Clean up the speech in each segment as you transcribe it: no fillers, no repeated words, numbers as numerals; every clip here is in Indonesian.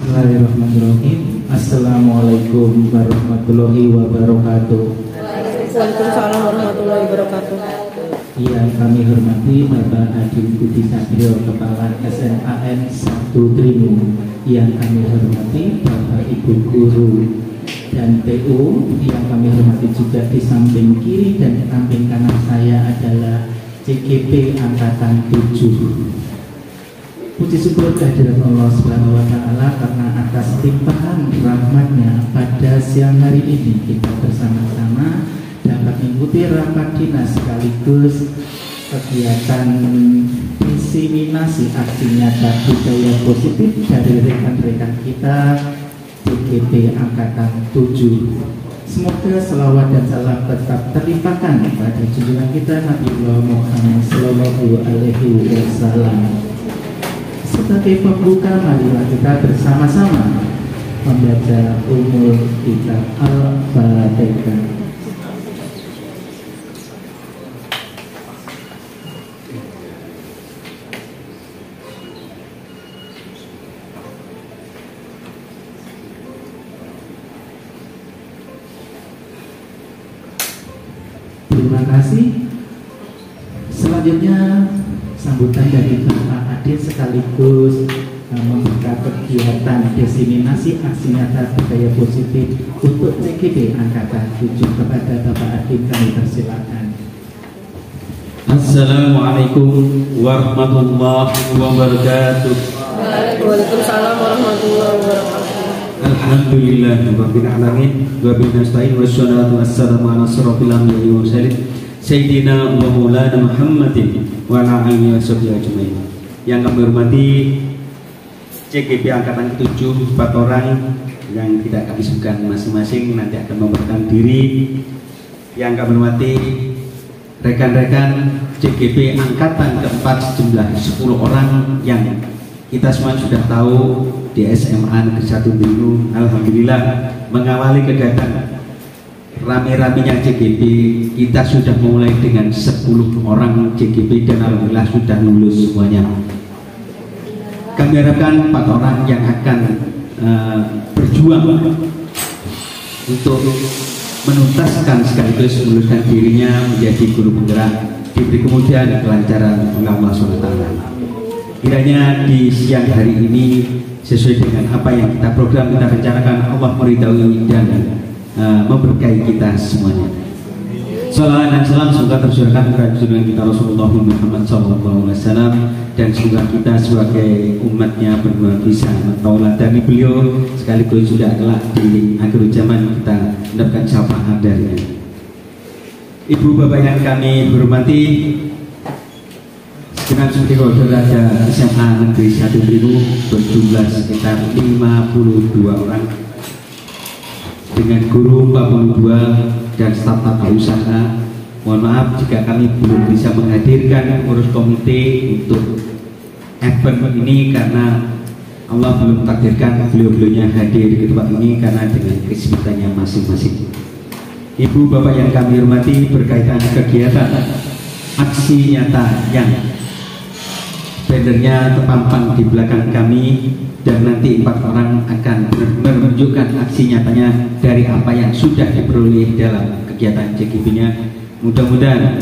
Bismillahirrahmanirrahim. Assalamualaikum warahmatullahi wabarakatuh. Waalaikumsalam warahmatullahi wabarakatuh. Yang kami hormati Bapak Adi Budi Satrio, Kepala SMAN 1 Trimo. Yang kami hormati Bapak Ibu Guru dan PU. Yang kami hormati juga di samping kiri dan samping kanan saya adalah CGP Angkatan 7. Puji syukur kehadirat Allah Subhanahu wa Ta'ala karena atas limpahan rahmatnya pada siang hari ini kita bersama-sama dapat mengikuti rapat dinas sekaligus kegiatan diseminasi aksi nyata budaya positif dari rekan-rekan kita CGP Angkatan 7. Semoga selawat dan salam tetap terlimpahkan pada junjungan kita Nabiullah Muhammad Sallallahu Alaihi Wasallam. Sebagai pembuka, marilah kita bersama-sama membaca umul kitab Al-Fatihah. Terima kasih. Selanjutnya sambutan dari Bapak Adit sekaligus membuka kegiatan diseminasi aksi nyata budaya positif untuk CGP Angkatan 7. Kepada Bapak Adit kami persilakan. Assalamualaikum warahmatullahi wabarakatuh. Waalaikumsalam warahmatullahi wabarakatuh. Alhamdulillahirabbil alamin wa bihi nasta'in wassalatu wassalamu ala asyrofil anbiya'i wal mursalin Sayyidina wa Maulana Muhammadin wa ala alihi washabihi ajmain. Yang kami hormati CGP Angkatan 7, 4 orang yang tidak kami sebutkan masing-masing nanti akan memperkenalkan diri. Yang kami hormati rekan-rekan CGP Angkatan keempat sejumlah 10 orang yang kita semua sudah tahu di SMA Negeri 1 Trimo. Alhamdulillah mengawali kegiatan rame-ramenya CGP kita sudah mulai dengan 10 orang CGP dan alhamdulillah sudah lulus semuanya. Kami harapkan 4 orang yang akan berjuang untuk menuntaskan sekaligus meluluskan dirinya menjadi guru penggerak, diberi kemudian kelancaran oleh Allah SWT. Kiranya di siang hari ini sesuai dengan apa yang kita program, kita rencanakan, Allah meridai dan memberkahi kita semuanya. Salawat dan salam semoga tercurahkan kepada junjungan kita Rasulullah Muhammad SAW, dan semoga kita sebagai umatnya benar bisa mentauladani beliau sekaligus sudah kelak di akhir zaman kita mendapatkan syafaat darinya. Ibu bapak yang kami hormati, dengan stakeholder ada SMA Negeri 1 Trimo berjumlah sekitar 52 orang dengan guru 42 dan staf tata usaha. Mohon maaf jika kami belum bisa menghadirkan pengurus komite untuk event ini karena Allah belum takdirkan beliau-beliaunya hadir di tempat ini karena dengan kesibukannya masing-masing. Ibu bapak yang kami hormati, berkaitan kegiatan aksi nyata yang bannernya terpampang di belakang kami, dan nanti 4 orang akan benar-benar menunjukkan aksi nyatanya dari apa yang sudah diperoleh dalam kegiatan CGP-nya. Mudah-mudahan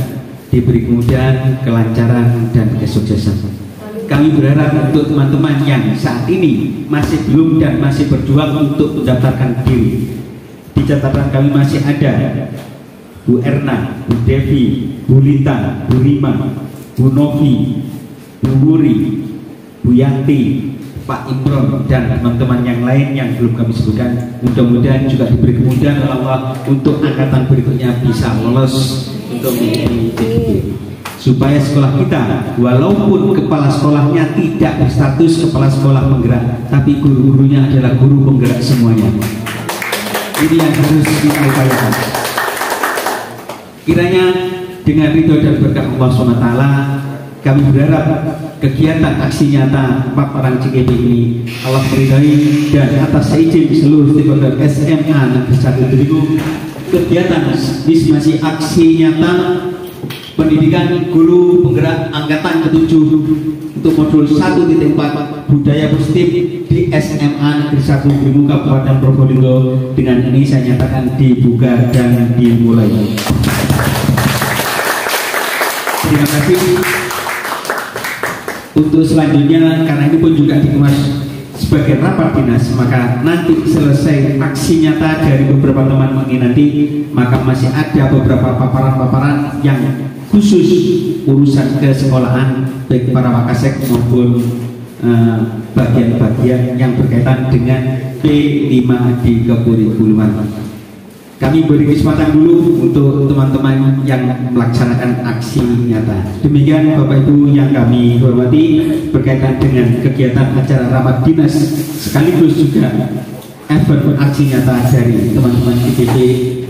diberi kemudahan, kelancaran, dan kesuksesan. Kami berharap untuk teman-teman yang saat ini masih belum dan masih berjuang untuk mendaftarkan diri, di catatan kami masih ada Bu Erna, Bu Devi, Bu Lita, Bu Rima, Bu Novi, Bu Wuri, Bu Yanti, Pak Imron, dan teman-teman yang lain yang belum kami sebutkan. Mudah-mudahan juga diberi kemudahan oleh Allah untuk angkatan berikutnya bisa lolos untuk mengikuti CGP. supaya sekolah kita walaupun kepala sekolahnya tidak berstatus kepala sekolah penggerak, tapi guru-gurunya adalah guru penggerak semuanya. Ini yang harus kita upayakan. Kiranya dengan ridho dan berkah Allah SWT, kami berharap kegiatan aksi nyata 4 orang CGP ini Allah meridai, dan atas izin seluruh stakeholder SMA Negeri 1 Dringu, kegiatan dismasi aksi nyata pendidikan guru penggerak angkatan ke-7 untuk modul 1.4 budaya positif di SMA Negeri 1 Dringu Kabupaten Probolinggo dengan ini saya nyatakan dibuka dan dimulai. Terima kasih. Untuk selanjutnya, karena ini pun juga dikemas sebagai rapat dinas, maka nanti selesai aksi nyata dari beberapa teman ini nanti, maka masih ada beberapa paparan-paparan yang khusus urusan kesekolahan baik para wakasek maupun bagian-bagian yang berkaitan dengan P5 di kekurikulum. Kami beri kesempatan dulu untuk teman-teman yang melaksanakan aksi nyata. Demikian Bapak Ibu yang kami hormati, berkaitan dengan kegiatan acara rapat dinas sekaligus juga event aksi nyata dari teman-teman IPB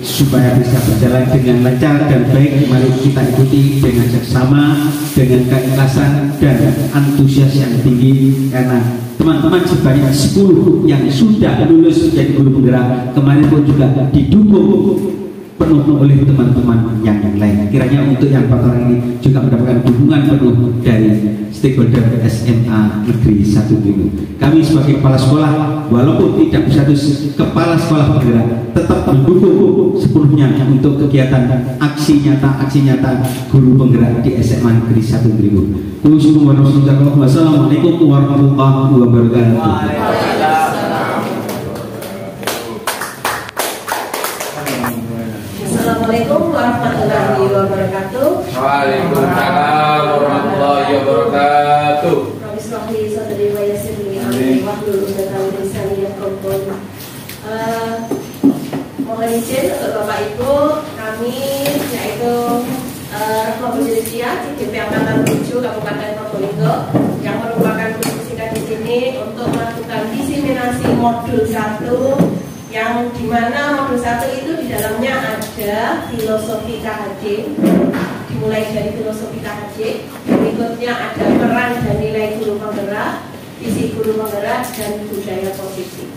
supaya bisa berjalan dengan lancar dan baik. Mari kita ikuti dengan seksama, dengan keikhlasan dan antusias yang tinggi, karena teman-teman sebanyak 10 yang sudah lulus menjadi guru penggerak kemarin pun juga didukung penuh oleh teman-teman yang lain. Kiranya untuk yang 4 orang ini juga mendapatkan dukungan penuh dari stakeholder SMA Negeri 1 Dringu. Kami sebagai kepala sekolah walaupun tidak berstatus kepala sekolah penggerak tetap mendukung sepenuhnya untuk kegiatan aksi nyata guru penggerak di SMA Negeri 1 Dringu. Wassalamualaikum warahmatullahi wabarakatuh. Assalamualaikum warahmatullahi wabarakatuh. Waalaikumsalam warahmatullahi wabarakatuh. Bismillah, sadri wa yassirli amri wahlul 'uqdatam min lisani yafqahu. Mohon izin untuk Bapak Ibu, kami yaitu Rahma Budiristia CGP Angkatan 7 Kabupaten Probolinggo yang merupakan guru fisika di sini untuk melakukan diseminasi modul 1, yang dimana modul 1 itu di dalamnya ada filosofi KHJ, dimulai dari filosofi KHJ, berikutnya ada peran dan nilai guru penggerak, visi guru penggerak, dan budaya positif.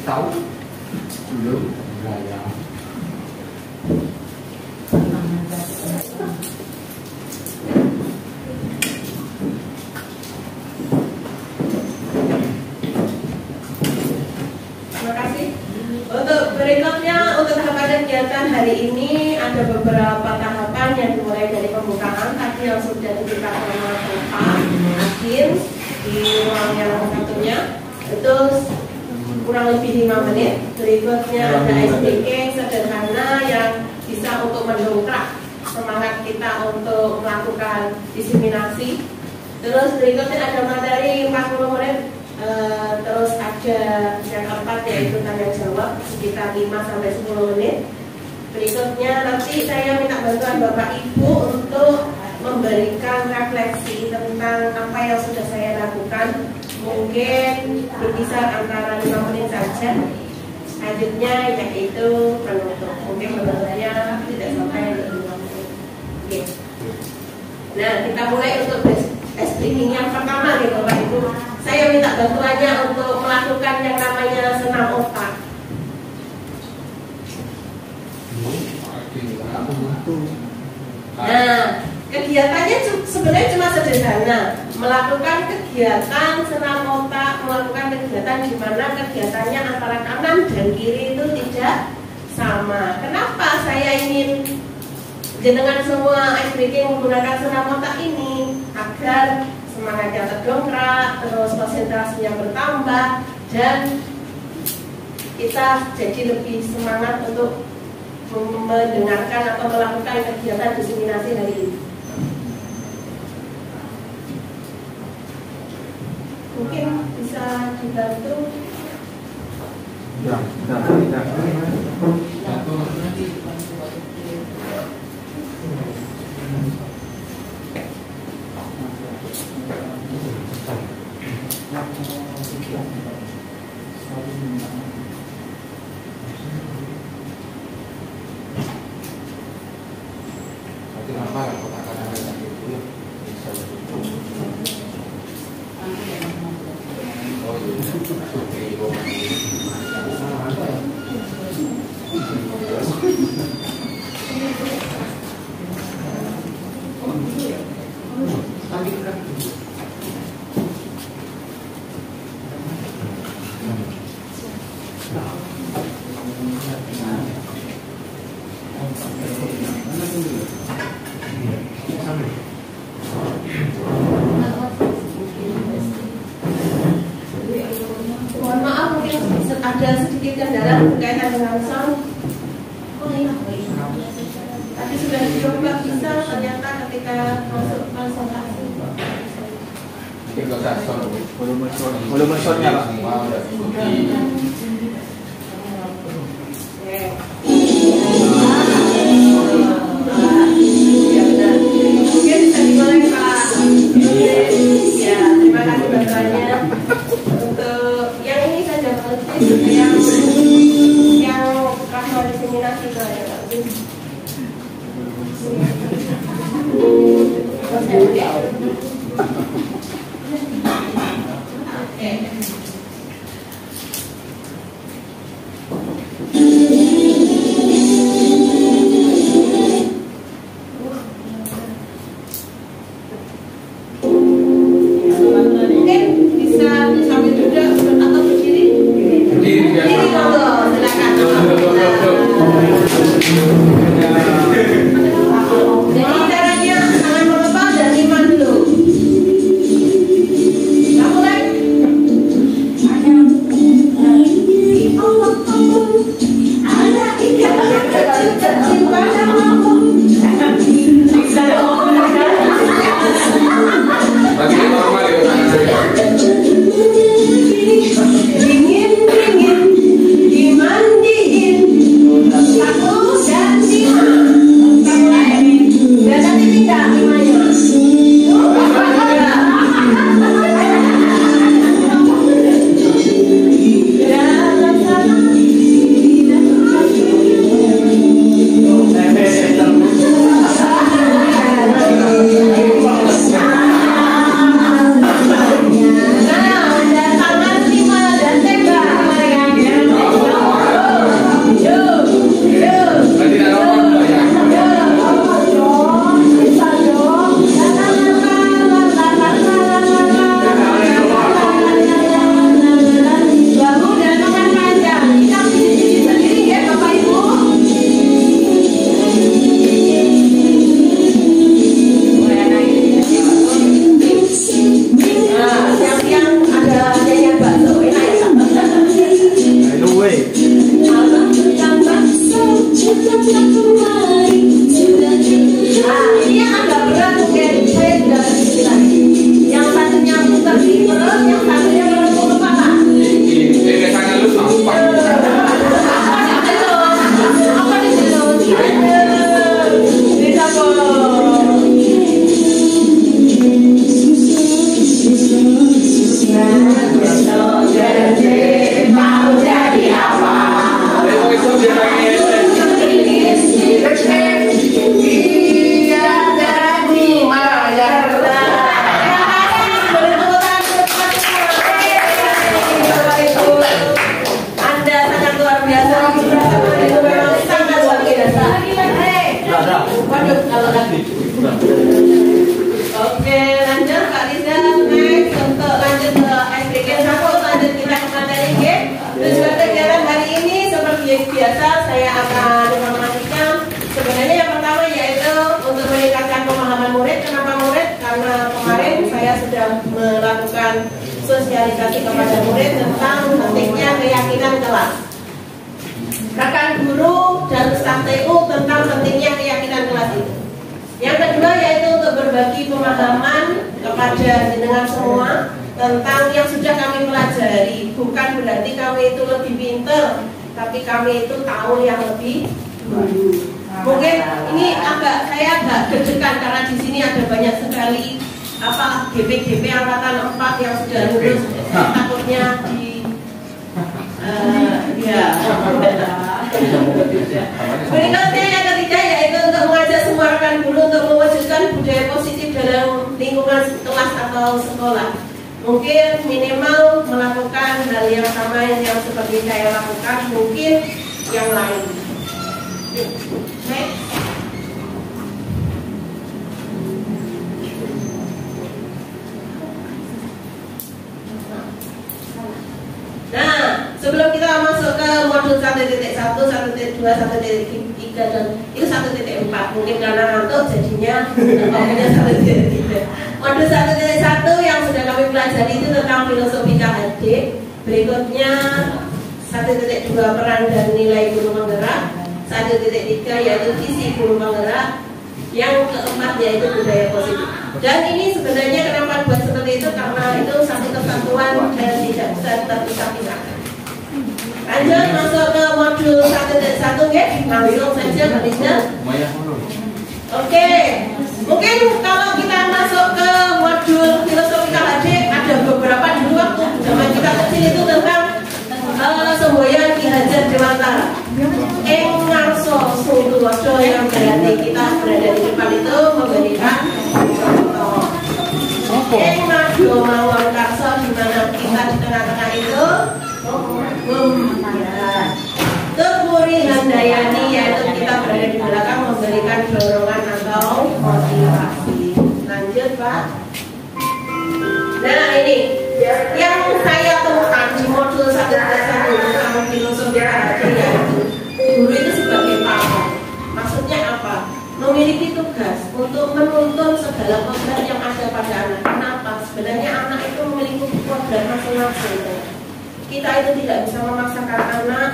Tahu belum? Budaya. Berikutnya untuk tahapan kegiatan hari ini ada beberapa tahapan yang dimulai dari pembukaan tadi yang sudah diberikan oleh Bapak akhir di ruang yang satunya itu kurang lebih 5 menit. Berikutnya ada SDK sederhana yang bisa untuk mendongkrak semangat kita untuk melakukan diseminasi. Terus berikutnya ada materi 40 menit. Terus ada yang keempat yaitu tanya jawab sekitar 5-10 menit. Berikutnya nanti saya minta bantuan Bapak Ibu untuk memberikan refleksi tentang apa yang sudah saya lakukan. Mungkin berkisar antara 5 menit saja. Selanjutnya yaitu penutup. Mungkin penutupnya tidak sampai 5 menit. Oke. Nah, kita mulai untuk briefing yang pertama nih Bapak Ibu. Saya minta bantuannya untuk melakukan yang namanya senam otak. Nah, kegiatannya sebenarnya cuma sederhana, melakukan kegiatan senam otak, melakukan kegiatan di mana kegiatannya antara kanan dan kiri itu tidak sama. Kenapa saya ingin jenengan semua ice breaking menggunakan senam otak ini? Agar semangatnya terdongkrak, terus konsentrasinya bertambah, dan kita jadi lebih semangat untuk mendengarkan atau melakukan kegiatan diseminasi hari ini. Mungkin bisa dibantu. Mohon maaf, mungkin ada sedikit kendala berkaitan dengan sound. Oh iya, tadi sudah dicoba bisa, ternyata ketika masuk konsultasi. Volume soundnya Pak. Ya benar. Mungkin bisa dimulai Pak. Ya, terima kasih bantuannya. Untuk yang ini saja Pak, yang rahma diseminasi itu ya Pak. Mungkin bisa sambil duduk atau berdiri. Berdiri monggo, silakan. Jadi caranya tangan melepas dan iman dulu. Kita mulai. Lagi normal ya. Dingin dimandiin 1 dan 5. Kita mulai. Biar nanti tidak 5-nya. Oke, lanjut Kak Liza, next untuk lanjut ke SPG 1, lanjut kita ke materi G. Tujuan kegiatan hari ini seperti biasa saya akan informasikan. Sebenarnya yang pertama yaitu untuk meningkatkan pemahaman murid. Kenapa murid? Karena kemarin saya sudah melakukan sosialisasi kepada murid tentang pentingnya keyakinan kelas. Rekan guru dan staf TU tentang pentingnya keyakinan kelas itu. Yang kedua yaitu untuk berbagi pemahaman kepada jenengan semua tentang yang sudah kami pelajari. Bukan berarti kami itu lebih pintar, tapi kami itu tahu yang lebih dulu. Mungkin ini saya agak deg-degan karena di sini ada banyak sekali GP angkatan 4 yang sudah lulus. Saya takutnya di berikutnya yang ketiga yaitu untuk mengajak semua rekan guru untuk mewujudkan budaya positif dalam lingkungan kelas atau sekolah. mungkin minimal melakukan hal yang sama yang seperti saya lakukan, mungkin yang lain. Next. Nah, sebelum kita masuk ke modul 1.1, 1.2, 1.3 dan itu 1.4, mungkin karena ngantuk jadinya ngomongnya 1.3. Modul 1.1 yang sudah kami pelajari itu tentang filosofi KHD. Berikutnya 1.2 peran dan nilai guru penggerak, 1.3 yaitu visi guru penggerak, yang keempat yaitu budaya positif. Dan ini sebenarnya kenapa buat seperti itu, karena itu satu kesatuan dan tidak bisa terpisah-pisahkan. Lanjut masuk ke modul 1.1 ya, langsung saja habisnya. Oke, mungkin kalau kita masuk ke modul filosofi KHD ada beberapa dulu waktu zaman kita kecil itu tentang semboyan Ki Hajar Dewantara. Ngarso Suntulodo yang berarti kita berada di depan itu memberikan contoh. Nado Mawon Karso di mana kita di tengah-tengah itu Tepuri Handayani yaitu kita berada di belakang memberikan dorongan atau motivasi. Lanjut Pak. Nah ini yang saya temukan di modul 1.1 tentang filosofi KHD yaitu guru itu sebagai pamong. Maksudnya apa? Memiliki tugas untuk menuntun segala kodrat yang ada pada anak. Kenapa? Sebenarnya anak itu memiliki kodrat masing-masing. Kita itu tidak bisa memaksakan anak,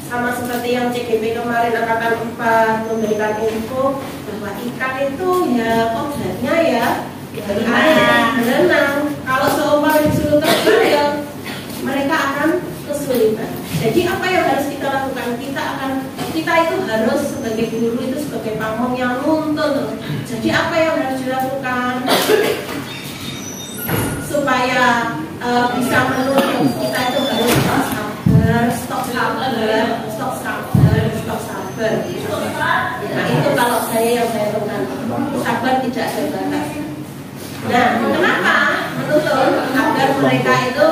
sama seperti yang CGP kemarin angkatan 4 memberikan info bahwa ikan itu ya kodratnya ya dari air, berenang. Kalau seumpama disuruh terbang ya mereka akan kesulitan. Jadi apa yang harus kita lakukan? Kita itu harus sebagai guru itu sebagai pamong yang nuntun. Jadi apa yang harus dilakukan supaya bisa menuntun? Kita itu harus stok sabar. Nah itu kalau yang saya lakukan, sabar tidak ada batas. Nah kenapa menuntun? Agar mereka itu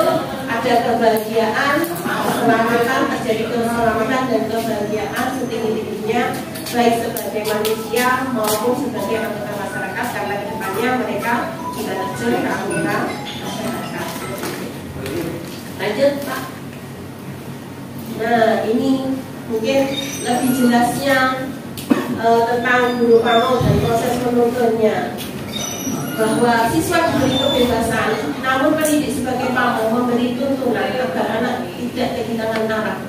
ada kebahagiaan, keselamatan, terjadi keselamatan dan kebahagiaan setinggi-tingginya, baik sebagai manusia maupun sebagai anggota masyarakat, karena kedepannya mereka sudah terjun ke anggota masyarakat. Lanjut Pak. Nah ini mungkin lebih jelasnya tentang guru pamong dan proses menuntunnya, bahwa siswa diberi kebebasan, namun pendidik sebagai pamong memberi tuntunan agar anak tidak kehilangan arah.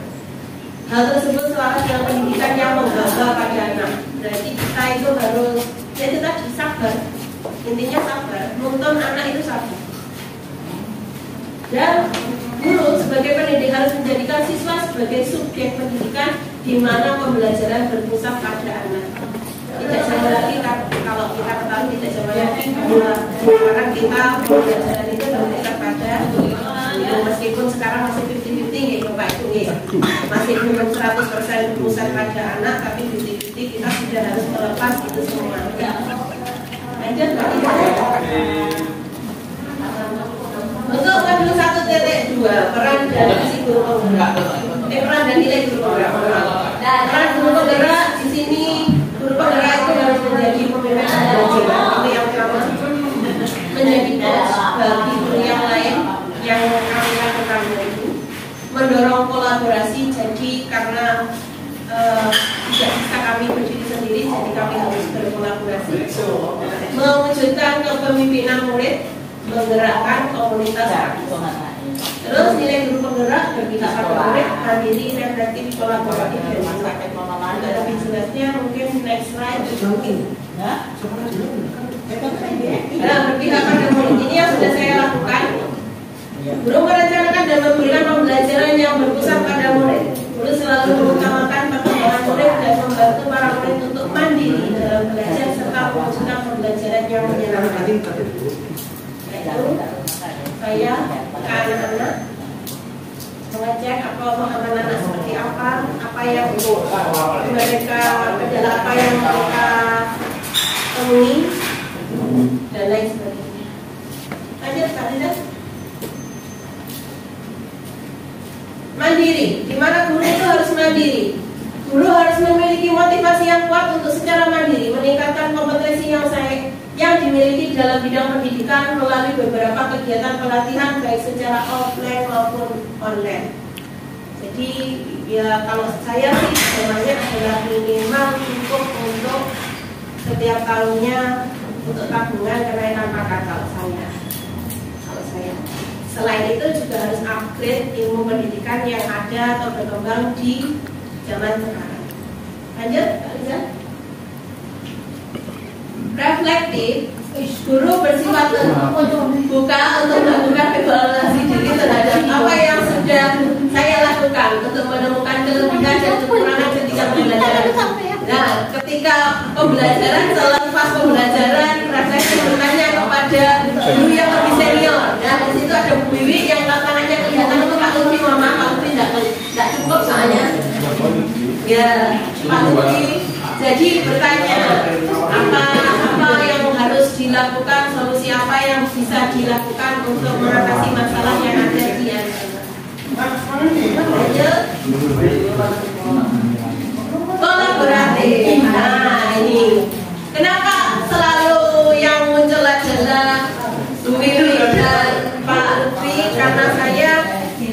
Hal tersebut selaras dengan pendidikan yang membawa pada anak. Berarti kita itu harus, ya itu tadi sabar. Intinya sabar, nuntun anak itu sabar. Dan guru sebagai pendidik harus menjadikan siswa sebagai subjek pendidikan di mana pembelajaran berpusat pada anak. Tidak sama lagi kalau kita ketahui tidak sama lagi bahwa sekarang kita pembelajaran itu berpusat pada meskipun sekarang masih 50-50 ya Bapak Ibu ya, masih belum 100% berpusat pada anak, tapi 50-50 kita sudah harus melepas itu semua. Lanjut untuk modul 1.2 peran dan visi guru penggerak. Peran dan nilai guru penggerak. Peran guru penggerak di sini, guru penggerak itu harus menjadi pemimpin pembelajaran. Itu yang pertama, menjadi coach bagi guru yang lain yang kami lakukan itu, mendorong kolaborasi. Jadi karena tidak bisa kami berdiri sendiri, jadi kami harus berkolaborasi. Mewujudkan kepemimpinan murid, menggerakkan komunitas. Terus nilai guru penggerak berpihak pada murid, mandiri, reflektif, kolaboratif, dan praktek. Untuk lebih jelasnya mungkin next slide. Nah, berpihak pada murid ini yang sudah saya lakukan. Guru merencanakan dan memberikan pembelajaran yang berpusat pada murid. Guru selalu mengutamakan perkembangan murid dan membantu para murid untuk mandiri dalam belajar serta mewujudkan pembelajaran yang menyenangkan. Saya ke anak-anak mengecek pemahaman anak seperti apa yang mereka adalah apa yang mereka temui dan lain sebagainya. Lanjut Pak Linda. mandiri. Di mana guru itu harus mandiri. Guru harus memiliki motivasi yang kuat untuk secara mandiri meningkatkan kompetensi yang dimiliki dalam bidang pendidikan melalui beberapa kegiatan pelatihan baik secara offline maupun online. Jadi ya kalau saya sih sebenarnya adalah minimal cukup untuk setiap tahunnya untuk tabungan kenaikan pangkat kalau saya. Selain itu juga harus upgrade ilmu pendidikan yang ada atau berkembang di zaman sekarang. Lanjut, Pak Liza. Reflektif, guru bersifat terbuka untuk melakukan evaluasi diri terhadap apa yang sudah saya lakukan untuk menemukan kelebihan dan kekurangan ketika pembelajaran. Nah, ketika pembelajaran, selepas pembelajaran, refleksi bertanya kepada guru yang lebih senior. Nah, di situ ada Bu Wiwi yang tangannya kelihatan itu Pak Lutfi, mama Pak Lutfi tidak cukup soalnya. Ya, Pak Lutfi. Jadi bertanya apa yang harus dilakukan, solusi apa yang bisa dilakukan untuk mengatasi masalah yang ada di kolaboratif. Nah ini kenapa selalu yang muncul adalah Bu Wiwi dan Pak Lutfi, karena saya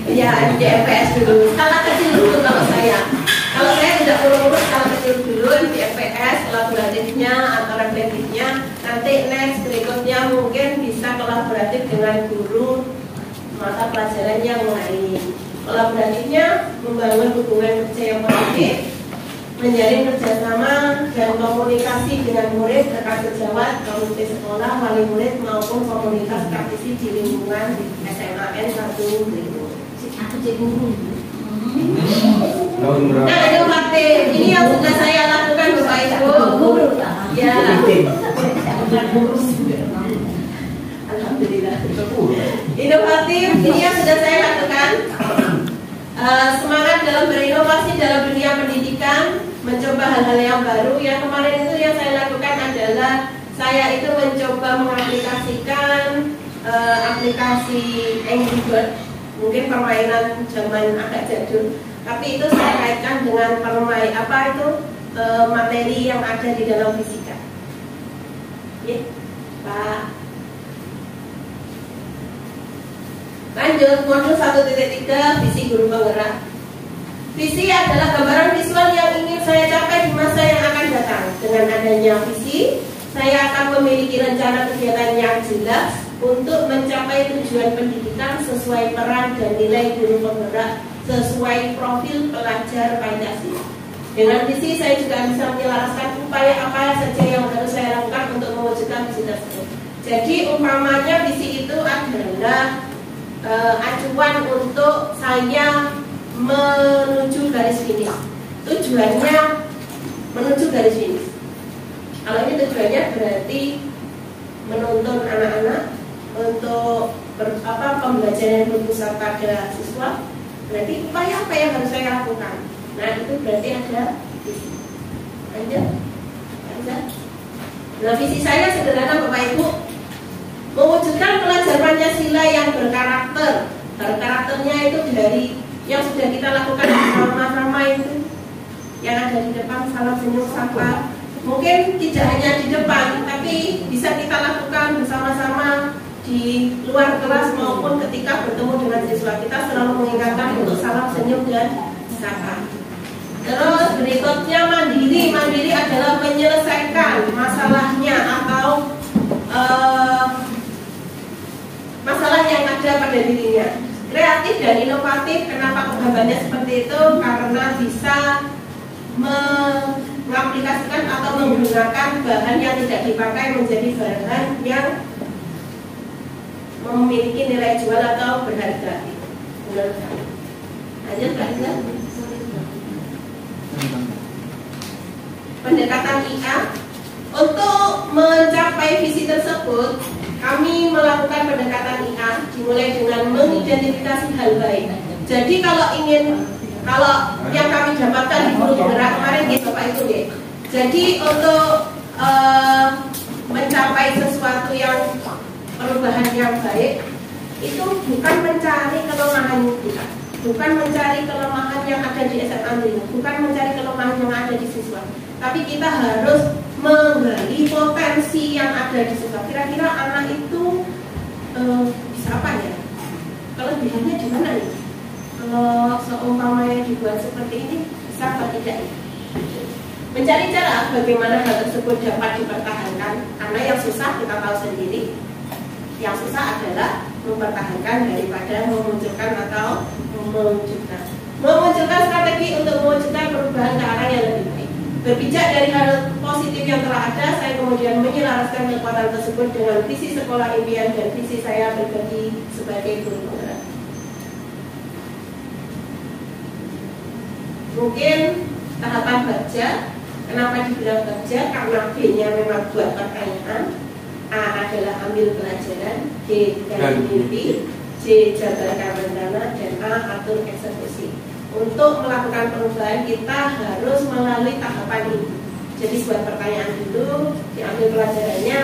ya MDFS dulu, skala kecil dulu kalau saya tidak urus skala kecil dulu, MDFS kolaboratifnya atau reflektifnya, nanti next berikutnya mungkin bisa kolaboratif dengan guru mata pelajaran yang lain. Kolaboratifnya membangun hubungan kerja yang positif, menjalin kerjasama dan komunikasi dengan murid, rekan sejawat, komite sekolah, wali murid maupun komunitas praktisi di lingkungan SMAN 1 Trimo. Nah, ada praktik. Ini yang sudah saya lakukan Bapak Ibu. Ya. Alhamdulillah. Inovatif. Ini yang sudah saya lakukan. Semangat dalam berinovasi dalam dunia pendidikan, mencoba hal-hal yang baru. Yang kemarin itu yang saya lakukan adalah saya itu mencoba mengaplikasikan aplikasi Angry Bird, mungkin permainan zaman agak jadul, tapi itu saya kaitkan dengan materi yang ada di dalam fisika. Ya, Pak. Lanjut, modul 1.3 visi guru penggerak. Visi adalah gambaran visual yang ingin saya capai di masa yang akan datang. Dengan adanya visi, saya akan memiliki rencana kegiatan yang jelas untuk mencapai tujuan pendidikan sesuai peran dan nilai guru penggerak sesuai profil pelajar Pancasila. Dengan visi saya juga bisa menyelaraskan upaya apa saja yang harus saya lakukan untuk mewujudkan visi tersebut. Jadi umpamanya visi itu adalah acuan untuk saya menuju garis finish. Tujuannya menuju garis finish. Kalau ini tujuannya berarti menuntun anak-anak untuk pembelajaran yang berpusat pada siswa. Berarti upaya apa yang harus saya lakukan? Nah itu berarti ada visi. Lanjut. Nah visi saya sederhana Bapak Ibu, mewujudkan pelajar Pancasila yang berkarakter. Karakternya itu dari yang sudah kita lakukan bersama-sama itu, yang ada di depan, salam senyum sapa. Mungkin tidak hanya di depan, tapi bisa kita lakukan bersama-sama di luar kelas maupun ketika bertemu dengan siswa. Kita selalu mengingatkan untuk salam senyum dan sapa. Terus berikutnya mandiri. Mandiri adalah menyelesaikan masalahnya atau masalah yang ada pada dirinya. Kreatif dan inovatif. Kenapa pembahasannya seperti itu? Karena bisa mengaplikasikan atau menggunakan bahan yang tidak dipakai menjadi bahan yang memiliki nilai jual atau berharga. Menurut saya. Lanjut Kak Iza. Pendekatan IA. Untuk mencapai visi tersebut, kami melakukan pendekatan IA dimulai dengan mengidentifikasi hal baik. Jadi kalau yang kami dapatkan di guru penggerak kemarin gitu Bapak itu ya. Jadi untuk mencapai sesuatu yang perubahan yang baik itu bukan mencari kelemahan kita, bukan mencari kelemahan yang ada di SMA Drinu, bukan mencari kelemahan yang ada di siswa, tapi kita harus menggali potensi yang ada di siswa. Kira-kira anak itu bisa apa ya? Kelebihannya di mana nih? Kalau seumpamanya dibuat seperti ini, bisa atau tidak? Mencari cara bagaimana hal tersebut dapat dipertahankan. Karena yang susah kita tahu sendiri, yang susah adalah mempertahankan daripada memunculkan atau memunculkan strategi untuk mewujudkan perubahan ke arah yang lebih baik. Berpijak dari hal positif yang telah ada, saya kemudian menyelaraskan kekuatan tersebut dengan visi sekolah impian dan visi saya berbagi sebagai guru penggerak. Mungkin tahapan baca, kenapa dibilang baca? Karena B-nya memang buat pertanyaan, A adalah ambil pelajaran, D gali mimpi, C jabarkan rencana, dan A atur eksekusi. Untuk melakukan perubahan kita harus melalui tahapan ini. Jadi buat pertanyaan dulu, diambil pelajarannya,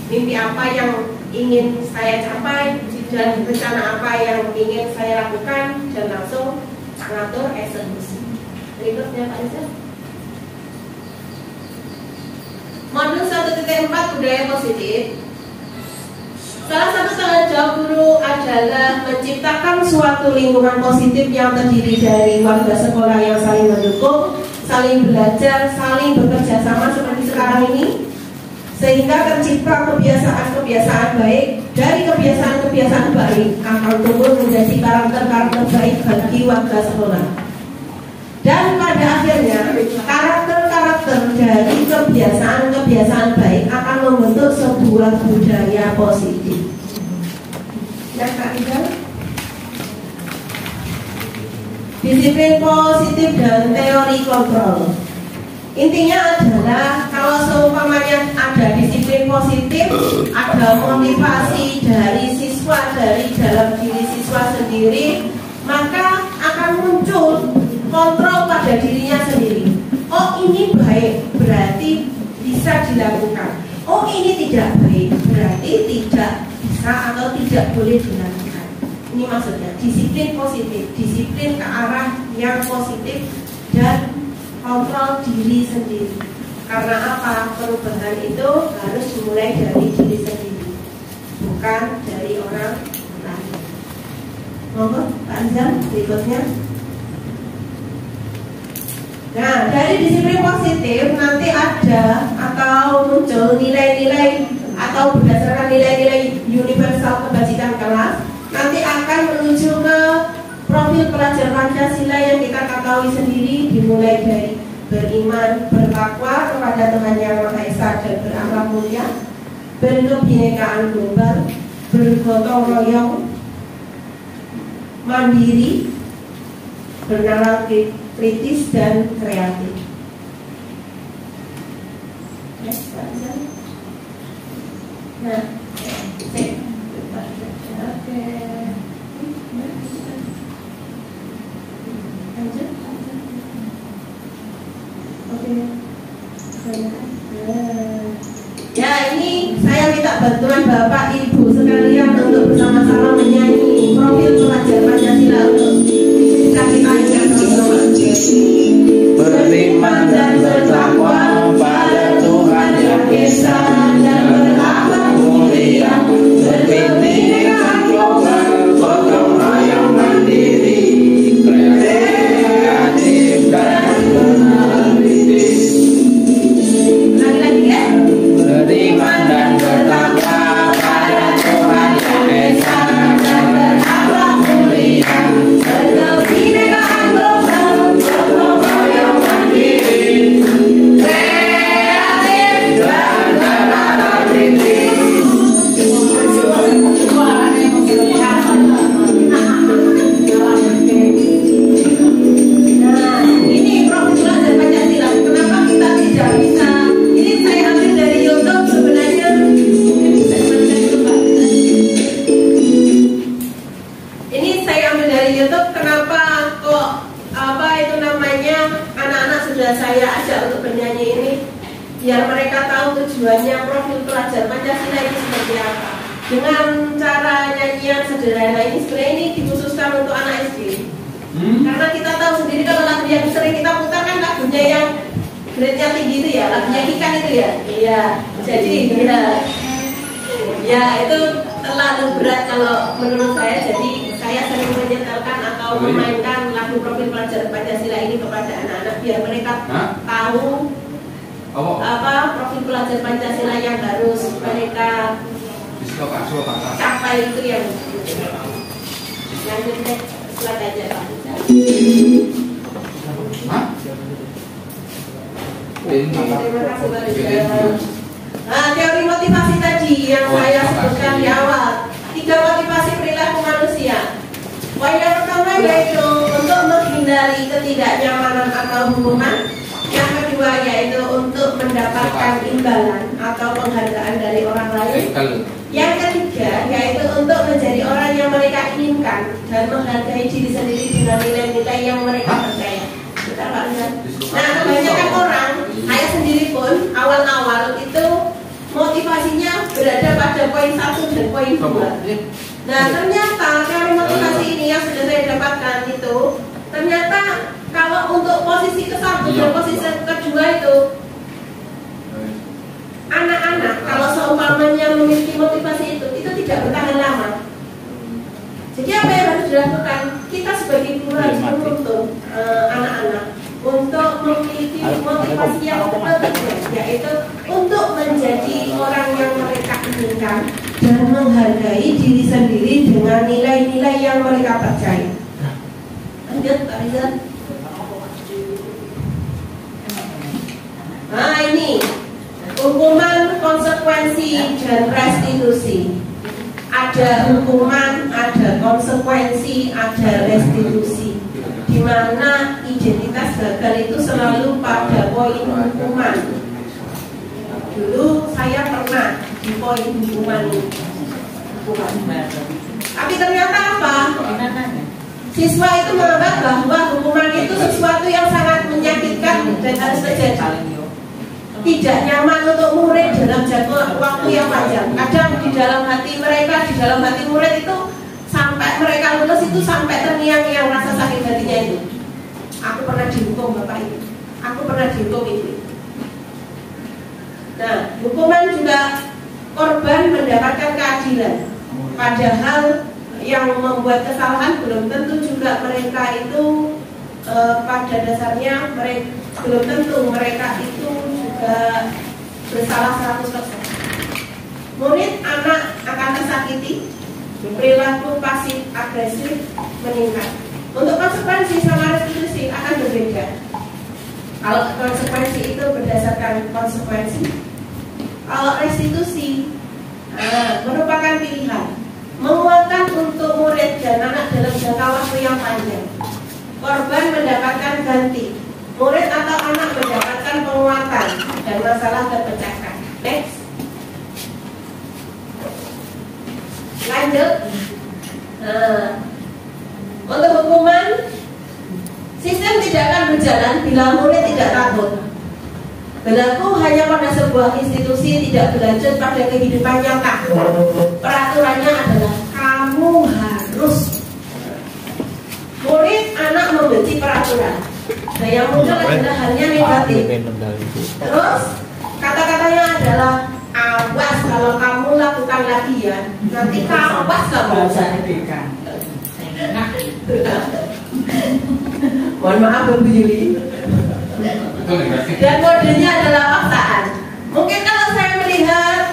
mimpi apa yang ingin saya capai, dan rencana apa yang ingin saya lakukan, dan langsung mengatur eksekusi. Berikutnya Pak Rizal. Modul 1.4 budaya positif. Salah satu tanggung jawab guru adalah menciptakan suatu lingkungan positif yang terdiri dari warga sekolah yang saling mendukung, saling belajar, saling bekerja sama seperti sekarang ini, sehingga tercipta kebiasaan-kebiasaan baik. Dari kebiasaan-kebiasaan baik akan tumbuh menjadi karakter-karakter baik bagi warga sekolah. Dan pada akhirnya karakter-karakter dari kebiasaan-kebiasaan baik akan membentuk sebuah budaya positif. Disiplin positif dan teori kontrol. Intinya adalah kalau seumpamanya ada disiplin positif, ada motivasi dari siswa, dari dalam diri siswa sendiri, maka akan muncul kontrol pada dirinya sendiri. Oh ini baik, berarti bisa dilakukan. Oh ini tidak baik, berarti tidak bisa atau tidak boleh dilakukan. Ini maksudnya disiplin positif, disiplin ke arah yang positif dan kontrol diri sendiri. Karena apa? Perubahan itu harus dimulai dari diri sendiri, bukan dari orang lain. Monggo Pak Anzam berikutnya. Nah, dari disiplin positif nanti ada atau muncul nilai-nilai atau berdasarkan nilai-nilai universal kebajikan kelas, nanti akan menuju ke profil pelajar Pancasila yang kita ketahui sendiri, dimulai dari beriman, bertakwa kepada Tuhan Yang Maha Esa dan berakhlak mulia, berkebinekaan global, bergotong royong, mandiri, bernalar kritis dan kreatif. Nah, ya ini saya minta bantuan Bapak Ibu sekalian untuk bersama-sama menyanyi profil pelajar Pancasila untuk kita sama-sama. Beriman dan bertakwa pada Tuhan Yang Esa dan berakhlak mulia, berbinekaan global, gotong royong mandiri, kreatif dan kritis. Lagi-lagi ya. Beriman dan bertakwa pada Tuhan Yang Esa dan berakhlak mulia, berkebinekaan global, gotong royong mandiri, kreatif dan berakhlak kritis. Nah, ini profil pelajar Pancasila. Kenapa kita tidak bisa? Ini saya ambil dari YouTube sebenarnya. Ini saya ambil dari YouTube. Kenapa kok apa itu namanya anak-anak sudah saya ajak untuk bernyanyi ini, biar mereka tahu tujuannya profil pelajar Pancasila itu seperti apa. Dengan cara nyanyian sederhana ini, sebenarnya ini dikhususkan untuk anak SD. Karena kita tahu sendiri kalau lagu yang sering kita putar kan lagunya yang grade-nya tinggi itu ya, lagunya Kikan itu ya. Iya. Jadi ya itu terlalu berat kalau menurut saya. Jadi saya sering menyetelkan atau memainkan lagu profil pelajar Pancasila ini kepada anak-anak biar mereka tahu apa profil pelajar Pancasila yang harus mereka capai itu yang lanjut slide aja Pak. Terima kasih Pak. Nah, teori motivasi tadi yang saya sebutkan di awal, 3 motivasi perilaku manusia. Poin yang pertama yaitu untuk menghindari ketidaknyamanan atau hukuman. Yang kedua yaitu untuk mendapatkan imbalan atau penghargaan dari orang lain. Yang ketiga yaitu untuk menjadi orang yang mereka inginkan dan menghargai diri sendiri dengan nilai-nilai yang mereka percaya. Betul Pak Rizal? Nah, kebanyakan orang, saya sendiri pun awal-awal itu motivasinya berada pada poin 1 dan poin 2. Nah, ternyata teori motivasi ini yang sudah saya dapatkan itu, ternyata kalau untuk posisi ke-1 dan posisi kedua itu, anak-anak kalau seumpamanya memiliki motivasi itu tidak bertahan lama. Jadi apa yang harus dilakukan? Kita sebagai guru harus menuntun anak-anak untuk memiliki motivasi yang tertentu, yaitu untuk menjadi orang yang mereka inginkan dan menghargai diri sendiri dengan nilai-nilai yang mereka percaya. Lanjut, Pak Rizal. Nah ini hukuman, konsekuensi, dan restitusi. Ada hukuman, ada konsekuensi, ada restitusi. Di mana identitas gagal itu selalu pada poin hukuman. Dulu saya pernah di poin hukuman ini. Tapi ternyata apa? Siswa itu menganggap bahwa hukuman itu sesuatu yang sangat menyakitkan dan harus terjadi. Tidak nyaman untuk murid dalam jangka waktu yang panjang. Kadang di dalam hati mereka, di dalam hati murid itu sampai mereka lulus itu sampai terngiang-ngiang rasa sakit hatinya itu. Aku pernah dihukum Bapak Ibu. Aku pernah dihukum itu. Nah, hukuman juga korban mendapatkan keadilan. Padahal yang membuat kesalahan belum tentu juga mereka itu pada dasarnya mereka belum tentu mereka itu juga bersalah 100%. Murid anak akan tersakiti, perilaku pasif agresif meningkat. Untuk konsekuensi sama restitusi akan berbeda. Kalau konsekuensi itu berdasarkan konsekuensi, kalau restitusi merupakan pilihan, menguatkan untuk murid dan anak dalam jangka waktu yang panjang. Korban mendapatkan ganti, murid atau anak mendapatkan penguatan dan masalah terpecahkan. Next. Lanjut. Untuk hukuman, sistem tidak akan berjalan bila murid tidak takut. Berlaku hanya pada sebuah institusi, tidak berlanjut pada kehidupan nyata. Peraturannya adalah kamu harus. Murid anak membenci peraturan. Nah, yang muncul adalah halnya negatif. Terus kata-katanya adalah awas kalau kamu lakukan lagi ya. Nanti awas kamu. Mohon maaf Bu Yuli. Dan modenya adalah paksaan. Mungkin kalau saya melihat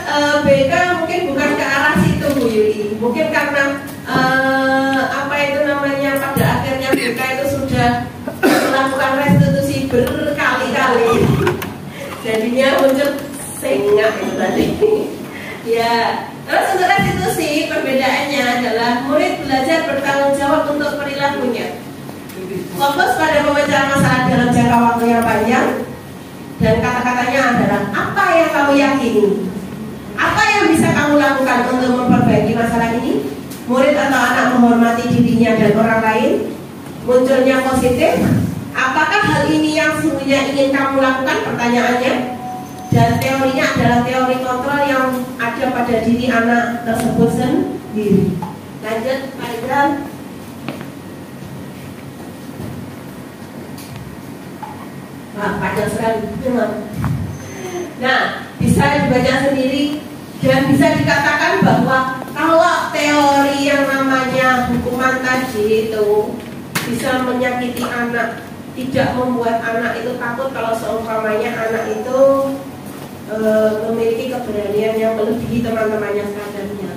BK mungkin bukan ke arah situ Bu Yuli. Mungkin karena apa itu namanya pada akhirnya BK itu sudah melakukan restitusi berkali-kali. Jadinya muncul sengak itu tadi. Ya, terus untuk restitusi perbedaannya adalah murid belajar bertanggung jawab untuk perilakunya. Fokus pada pemecahan masalah dalam jangka waktu yang panjang. Dan kata-katanya adalah apa yang kamu yakini, apa yang bisa kamu lakukan untuk memperbaiki masalah ini. Murid atau anak menghormati dirinya dan orang lain. Munculnya positif. Apakah hal ini yang sesungguhnya ingin kamu lakukan? Pertanyaannya. Dan teorinya adalah teori kontrol yang ada pada diri anak tersebut sendiri. Lanjut Pak Rizal. panjang sekali memang. Nah, bisa dibaca sendiri dan bisa dikatakan bahwa kalau teori yang namanya hukuman tadi itu bisa menyakiti anak, tidak membuat anak itu takut kalau seumpamanya anak itu memiliki keberanian yang melebihi teman-temannya sekadarnya.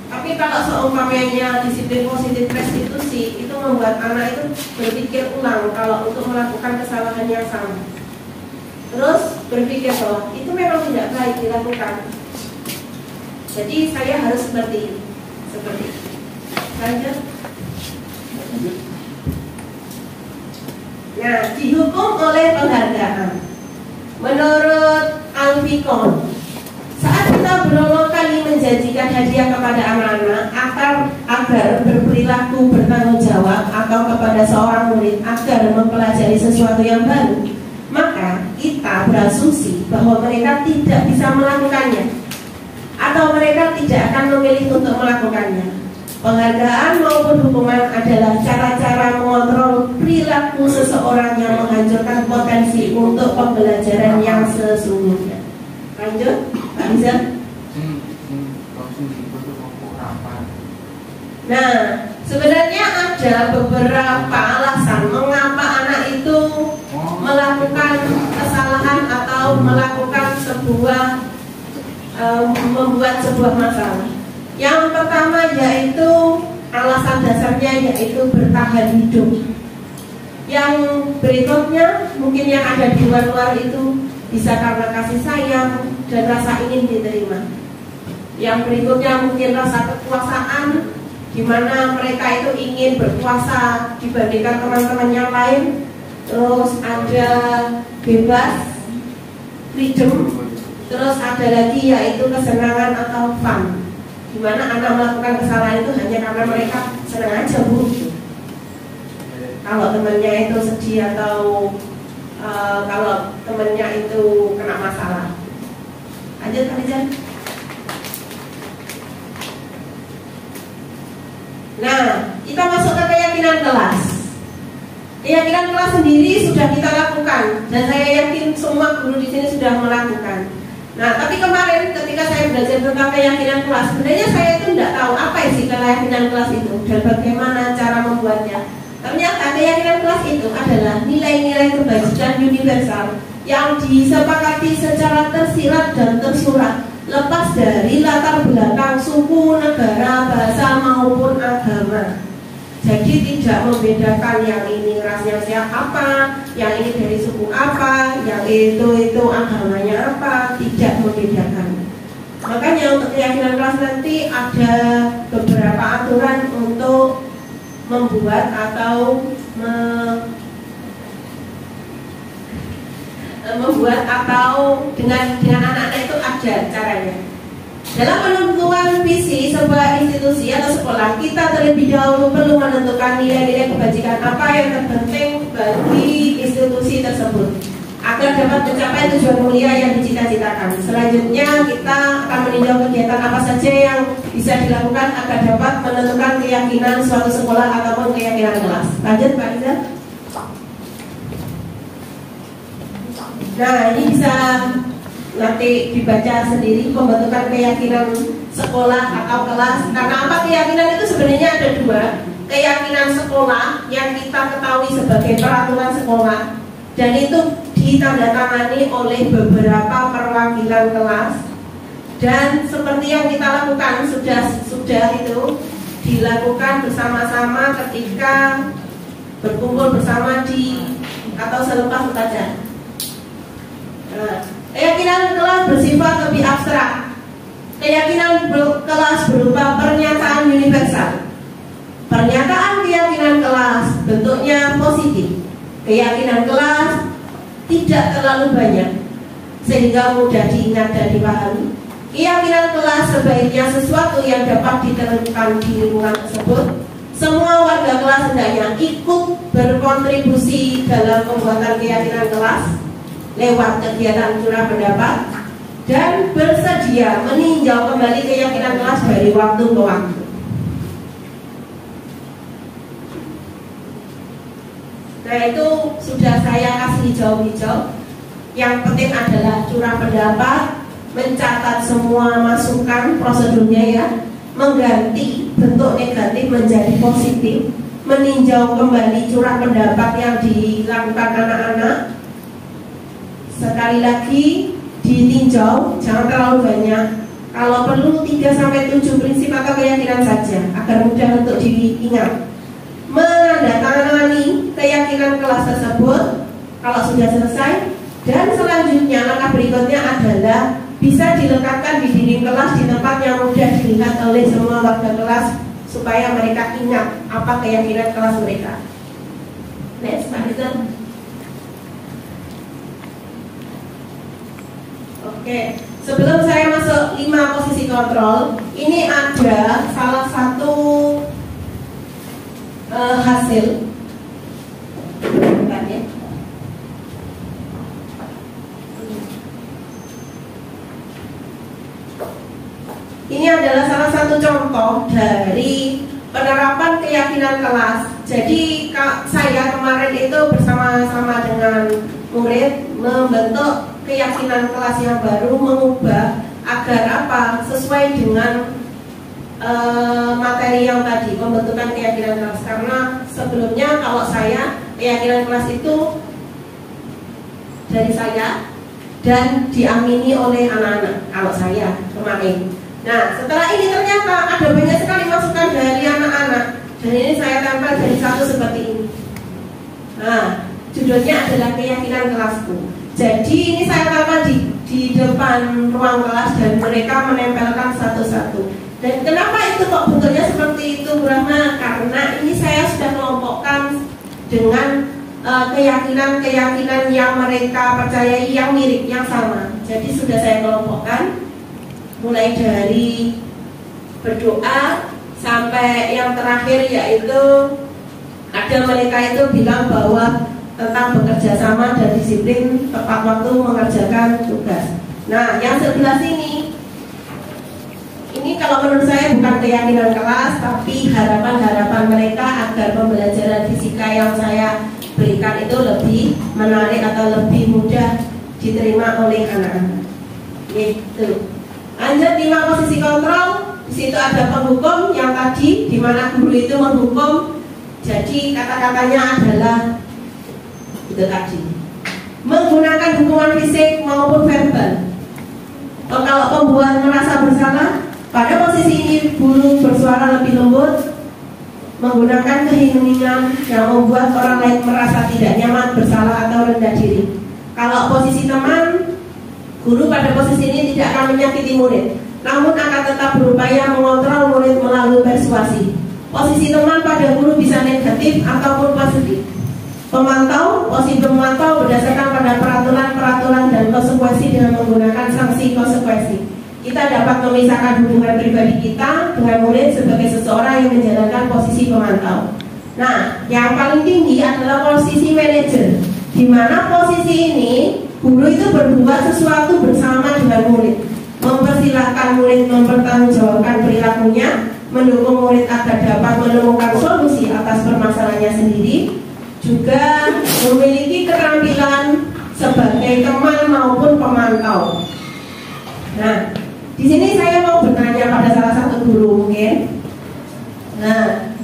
Tapi kalau seumpamanya disiplin positif restitusi itu membuat anak itu berpikir ulang kalau untuk melakukan kesalahan yang sama. Terus berpikir bahwa itu memang tidak baik dilakukan. Jadi saya harus seperti ini. Lanjut. Nah, dihukum oleh penghargaan. Menurut Alfikon, saat kita berulang kali menjanjikan hadiah kepada anak-anak agar berperilaku bertanggung jawab atau kepada seorang murid agar mempelajari sesuatu yang baru, maka kita berasumsi bahwa mereka tidak bisa melakukannya atau mereka tidak akan memilih untuk melakukannya. Penghargaan maupun hukuman adalah cara-cara mengontrol perilaku seseorang yang menghancurkan potensi untuk pembelajaran yang sesungguhnya. Lanjut, Pak Rizal. Nah, sebenarnya ada beberapa alasan mengapa anak itu melakukan kesalahan atau melakukan membuat sebuah masalah. Yang pertama yaitu alasan dasarnya yaitu bertahan hidup. Yang berikutnya mungkin yang ada di luar itu bisa karena kasih sayang dan rasa ingin diterima. Yang berikutnya mungkin rasa kekuasaan, di mana mereka itu ingin berkuasa dibandingkan teman-teman yang lain. Terus ada bebas, freedom. Terus ada lagi yaitu kesenangan atau fun, di mana anak melakukan kesalahan itu hanya karena mereka senang aja, Bu. Kalau temannya itu sedih atau kalau temannya itu kena masalah. Lanjut, Pak Rizal. Nah, kita masuk ke keyakinan kelas. Keyakinan kelas sendiri sudah kita lakukan dan saya yakin semua guru di sini sudah melakukan. Nah, tapi kemarin ketika saya belajar tentang keyakinan kelas, sebenarnya saya itu tidak tahu apa sih keyakinan kelas itu dan bagaimana cara membuatnya. Ternyata keyakinan kelas itu adalah nilai-nilai kebajikan universal yang disepakati secara tersirat dan tersurat, lepas dari latar belakang suku, negara, bahasa maupun agama. Jadi tidak membedakan yang ini rasnya siapa, yang ini dari suku apa, yang itu agamanya apa, tidak membedakan. Makanya untuk keyakinan kelas nanti ada beberapa aturan untuk membuat atau dengan anak-anak itu ada caranya. Dalam penentuan visi sebuah institusi atau sekolah, kita terlebih dahulu perlu menentukan nilai-nilai kebajikan apa yang terpenting bagi institusi tersebut agar dapat mencapai tujuan mulia yang dicita-citakan. Selanjutnya kita akan meninjau kegiatan apa saja yang bisa dilakukan agar dapat menentukan keyakinan suatu sekolah ataupun keyakinan kelas. Lanjut, Pak Rizal. Nah, ini bisa nanti dibaca sendiri pembentukan keyakinan sekolah atau kelas. Karena apa, keyakinan itu sebenarnya ada dua. Keyakinan sekolah yang kita ketahui sebagai peraturan sekolah, dan itu ditandatangani oleh beberapa perwakilan kelas. Dan seperti yang kita lakukan sudah itu dilakukan bersama-sama ketika berkumpul bersama atau selepas upacara. Nah, keyakinan kelas bersifat lebih abstrak. Keyakinan kelas berupa pernyataan universal. Pernyataan keyakinan kelas bentuknya positif. Keyakinan kelas tidak terlalu banyak sehingga mudah diingat dan dipahami. Keyakinan kelas sebaiknya sesuatu yang dapat diterapkan di lingkungan tersebut. Semua warga kelas hendaknya ikut berkontribusi dalam pembuatan keyakinan kelas lewat kegiatan curah pendapat dan bersedia meninjau kembali keyakinan kelas dari waktu ke waktu. Nah, itu sudah saya kasih hijau-hijau. Yang penting adalah curah pendapat, mencatat semua masukan prosedurnya ya, mengganti bentuk negatif menjadi positif, meninjau kembali curah pendapat yang dilakukan anak-anak. Sekali lagi ditinjau, jangan terlalu banyak. Kalau perlu 3-7 prinsip atau keyakinan saja agar mudah untuk diingat. Menandatangani keyakinan kelas tersebut kalau sudah selesai, dan selanjutnya langkah berikutnya adalah bisa diletakkan di dinding kelas di tempat yang mudah dilihat oleh semua warga kelas supaya mereka ingat apa keyakinan kelas mereka. Next, Pak Rizal. Oke, sebelum saya masuk 5 posisi kontrol, ini ada salah satu hasil. Bentar ya. Ini adalah salah satu contoh dari penerapan keyakinan kelas. Jadi saya kemarin itu bersama-sama dengan murid membentuk keyakinan kelas yang baru, mengubah agar apa? Sesuai dengan materi yang tadi, pembentukan keyakinan kelas. Karena sebelumnya kalau saya keyakinan kelas itu dari saya dan diamini oleh anak-anak. Kalau saya kemarin. Nah, setelah ini ternyata ada banyak sekali masukan dari anak-anak. Dan ini saya tempel dari satu seperti ini. Nah, judulnya adalah keyakinan kelasku. Jadi ini saya tempel di depan ruang kelas dan mereka menempelkan satu-satu. Dan kenapa itu kok bentuknya seperti itu, Brahma? Karena ini saya sudah kelompokkan dengan keyakinan-keyakinan yang mereka percayai yang mirip, yang sama. Jadi sudah saya kelompokkan. Mulai dari berdoa sampai yang terakhir yaitu ada mereka itu bilang bahwa tentang bekerja sama dan disiplin tepat waktu mengerjakan tugas. Nah, yang sebelah sini ini kalau menurut saya bukan keyakinan kelas, tapi harapan-harapan mereka agar pembelajaran fisika yang saya berikan itu lebih menarik atau lebih mudah diterima oleh anak-anak. Gitu. Lanjut 5 posisi kontrol. Di situ ada penghukum yang tadi, di mana guru itu menghukum. Jadi kata-katanya adalah itu tadi. Menggunakan hukuman fisik maupun verbal. Kalau pembuat merasa bersalah, pada posisi ini guru bersuara lebih lembut, menggunakan keheningan yang membuat orang lain merasa tidak nyaman, bersalah atau rendah diri. Kalau posisi teman, guru pada posisi ini tidak akan menyakiti murid, namun akan tetap berupaya mengontrol murid melalui persuasi. Posisi teman pada guru bisa negatif ataupun positif. Pemantau, posisi pemantau berdasarkan pada peraturan-peraturan dan konsekuensi dengan menggunakan sanksi konsekuensi. Kita dapat memisahkan hubungan pribadi kita dengan murid sebagai seseorang yang menjalankan posisi pemantau. Nah, yang paling tinggi adalah posisi manajer, di mana posisi ini guru itu berbuat sesuatu bersama dengan murid, mempersilahkan murid mempertanggungjawabkan perilakunya, mendukung murid agar dapat menemukan solusi atas permasalahannya sendiri, juga memiliki keterampilan sebagai teman maupun pemantau. Nah, di sini saya mau bertanya pada salah satu guru mungkin. Nah,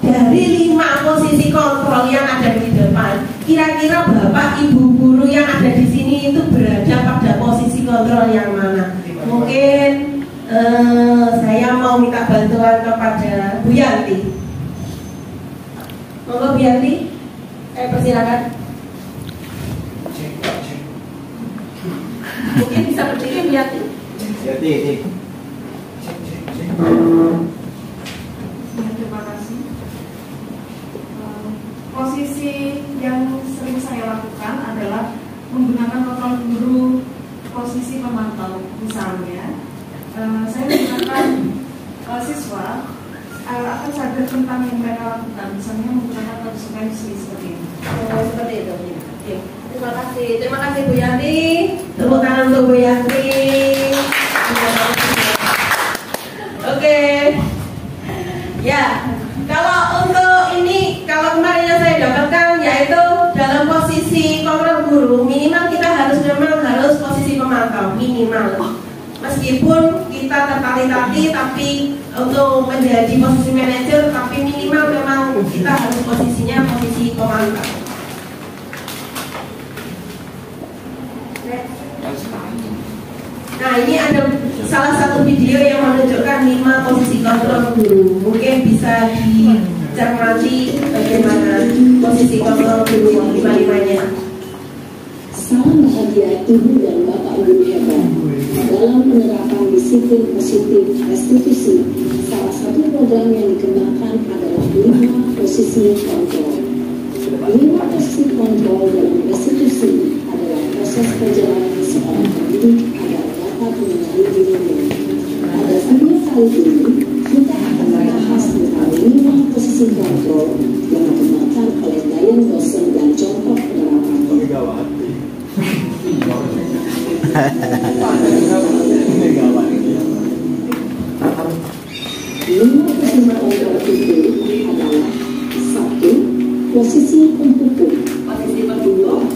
dari 5 posisi kontrol yang ada di depan, kira-kira Bapak Ibu guru yang ada di sini itu berada pada posisi kontrol yang mana? Mungkin saya mau minta bantuan kepada Bu Yanti. Monggo Bu Yanti, saya persilakan. Mungkin bisa berdiri Bu Yanti. Terima kasih. Posisi yang sering saya lakukan adalah menggunakan kontrol guru posisi pemantau. Misalnya, saya menggunakan siswa akan sadar tentang yang mereka lakukan, misalnya menggunakan konsekuensi seperti ini. Seperti itu. Ya. Terima kasih Bu Yanti. Tepuk tangan untuk Bu Yanti. Oke. Ya, kalau untuk ini, kalau kemarin yang saya dapatkan yaitu dalam posisi kontrol guru, minimal kita memang harus posisi pemantau minimal. Meskipun kita tertati-tati, tapi untuk menjadi posisi manajer, tapi minimal memang kita harus posisinya posisi pemantau. Nah, ini ada salah satu video yang menunjukkan 5 posisi kontrol guru. Mungkin bisa dicermati bagaimana posisi kontrol guru 5-5-nya. Salam bahagia Ibu dan Bapak Guru hebat. Dalam penerapan disiplin positif restitusi, salah satu program yang dikembangkan adalah 5 posisi kontrol. 5 posisi kontrol dalam restitusi adalah proses perjalanan seorang pendidik agar dapat mengenali dirinya. Pada video kali ini, kita akan membahas tentang 5 posisi kontrol yang dikembangkan oleh Dayan dosen dan contoh penerapan. Lima posisi kontrol itu adalah 1. Posisi pembuku. Posisi pembuku.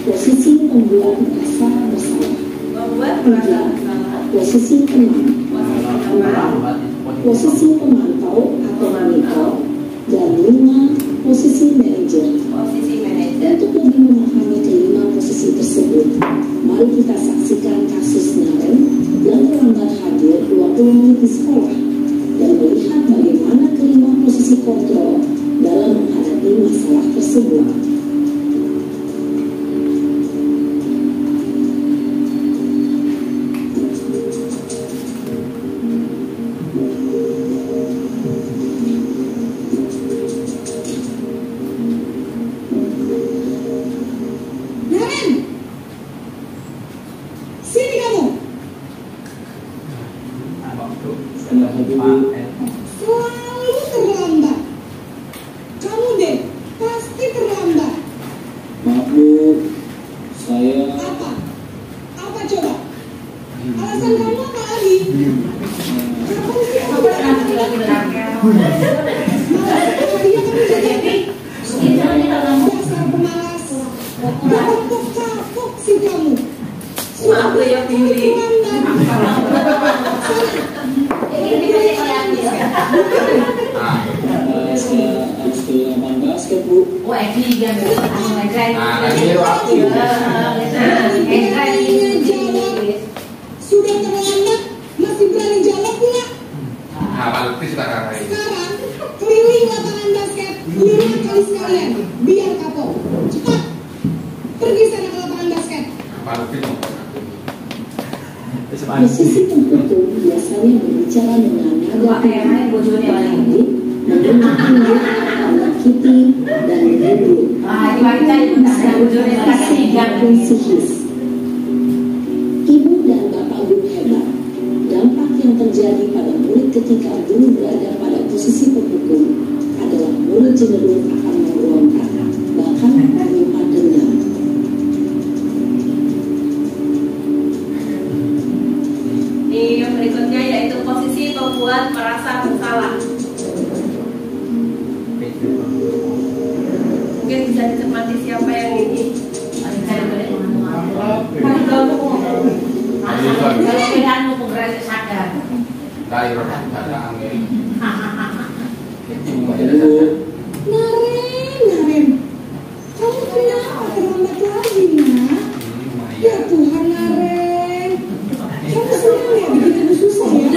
Posisi pembuat merasa bersalah. Membuat merasa bersalah. Posisi teman. Posisi pemantau atau monitor. Dan 5 posisi manajer. Posisi manajer. Untuk lebih memahami kelima posisi tersebut, mari kita saksikan kasus Naren yang terlambat hadir 20 menit di sekolah dan melihat bagaimana kelima posisi kontrol dalam menghadapi masalah tersebut. Selalu terlambat. Kamu deh pasti terlambat. Maaf Bu, saya Apa? Apa coba? Alasan kamu apa lagi? Kamu sih apa? Dia kamu jadi dasar pemalas. Kapok sih kamu. Maaf ya pilih. saya harus ke lapangan basket Bu. Sudah terlambat masih berani jawab pula. Sekarang Sekarang keliling lapangan basket 5 kali sekalian biar kapok. Cepat pergi sana ke lapangan basket. Posisi pembuku biasanya berbicara dengan nada tinggi, menyakiti dan menghibur. Ibu dan Bapak Guru hebat, dampak yang terjadi pada murid ketika guru berada pada posisi pembuku adalah murid cenderung akan memberontak, bahkan menyimpan dendam. Ini yang berikutnya yaitu posisi pembuat merasa bersalah. Mungkin bisa dicermati siapa yang ini. Naren, kamu kenapa terlambat lagi nak? Ya Tuhan Naren, kamu senang ya bikin ibu susah ya?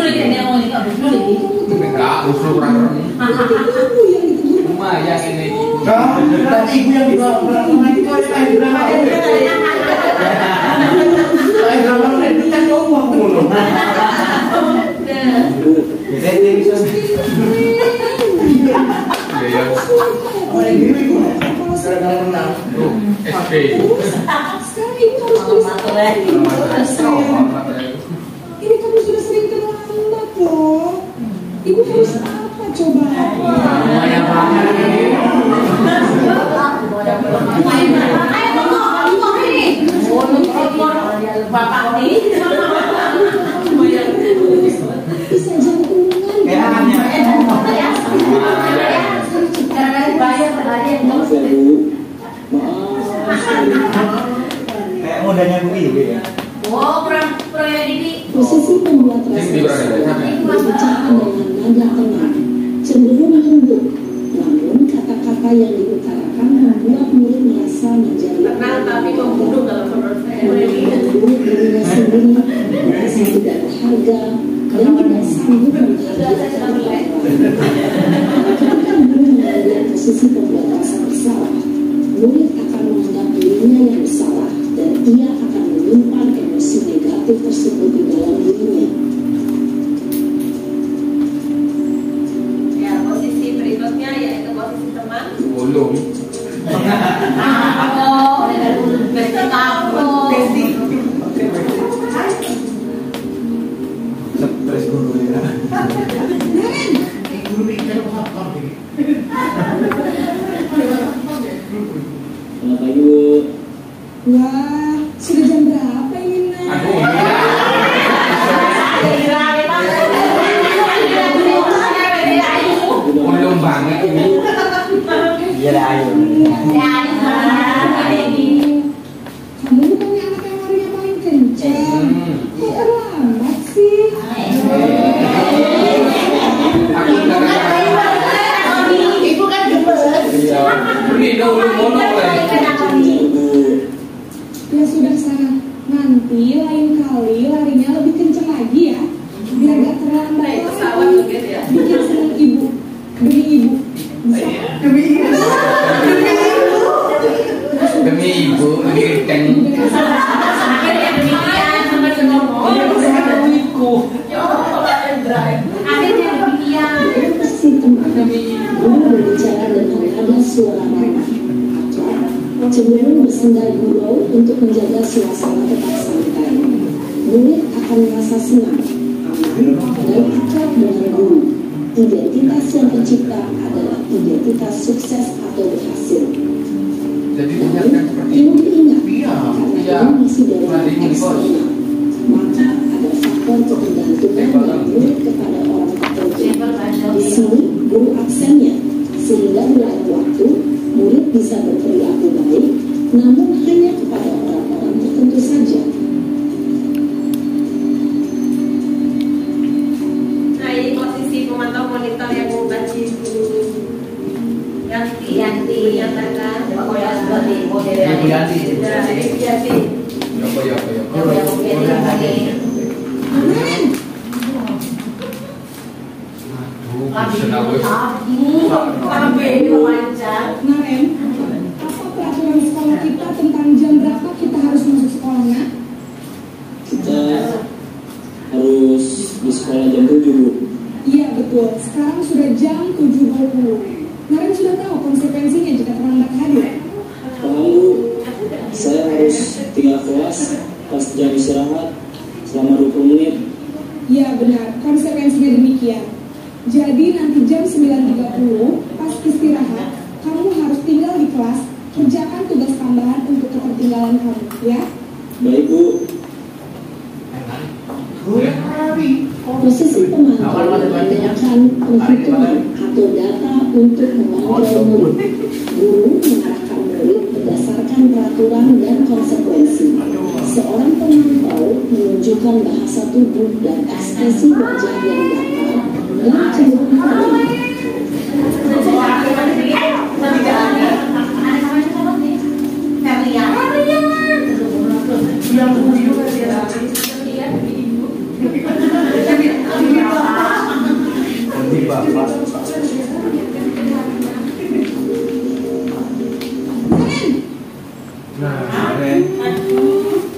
enggak, musuh kurang. Ibu yang ditegur. Lumayan ini. Tadi ibu yang dibawa SD. Sekarang ibu harus tulis ini kamu sudah sering terlambat loh. Ibu harus apa coba? Bisa jadi Maaf ya Bu, maaf. yang diutarakan membuat murid merasa menjadi tenang tapi membunuh kalau menurut saya. Murid dirinya sendiri merasa tidak berharga dan tidak sanggup menghargai. Ketika guru mengambil posisi pembuat rasa bersalah, murid akan menganggap dirinya yang bersalah dan ia akan menyimpan emosi negatif tersebut di dalam dirinya. Ya, posisi berikutnya yaitu posisi teman. Belum. Stres guru ya. Selamat pagi Bu. Wah, sudah jam berapa ini, Nak? Belum banget ini. Iya dah ayo. Kamu bukannya anak yang larinya paling kencang. Kok terlambat sih? Aku Ibu kan gemes. Ini dulu monok lagi. Ya sudah sana. Nanti lain kali larinya lebih kencang lagi ya. Biar gak terlambat. Naik pesawat lagi. mungkin ya. Bikin senang ibu. Demi ibu. Bisa? Demi ibu. Demi ibu, demi kenceng. Akhirnya demikian sama ngomong. Akhirnya demikian. Si teman guru berbicara dengan nada suara ramah atau cenderung bersandar gurau untuk menjaga suasana tetap santai. Murid akan merasa senang, aman, dan akrab dengan guru. Identitas yang tercipta adalah identitas sukses atau berhasil. Jadi ternyata seperti Perlu diingat, Iya, karena iya. ini masih dari Lari eksternal, maka ada faktor ketergantungan dari murid kepada orang tertentu. Di sini guru absennya, sehingga di lain waktu murid bisa berperilaku baik, namun hanya kepada orang-orang tertentu saja. Nah, ini posisi pemantau monitor yang membaca guru Yanti menyatakan bahwa Ibu Yanti. Yanti. Naren, apa peraturan sekolah kita tentang jam berapa kita harus masuk sekolahnya? Kita harus di sekolah jam 7 Bu. Iya betul, sekarang sudah jam 7.20. Naren sudah tahu konsekuensinya jika terlambat hadir. Paham Bu, saya harus tinggal kelas pas jam istirahat selama 20 menit. Iya benar, konsekuensinya demikian. Jadi nanti jam 9.30 pas istirahat, kamu harus tinggal di kelas, kerjakan tugas tambahan untuk ketertinggalan kamu, ya? Baik Bu. Posisi pemantau menggunakan penghitungan atau data untuk mengontrol murid. Guru mengarahkan murid berdasarkan peraturan dan konsekuensi. Seorang pemantau menunjukkan bahasa tubuh dan ekspresi wajah yang datar dan cenderung terlihat.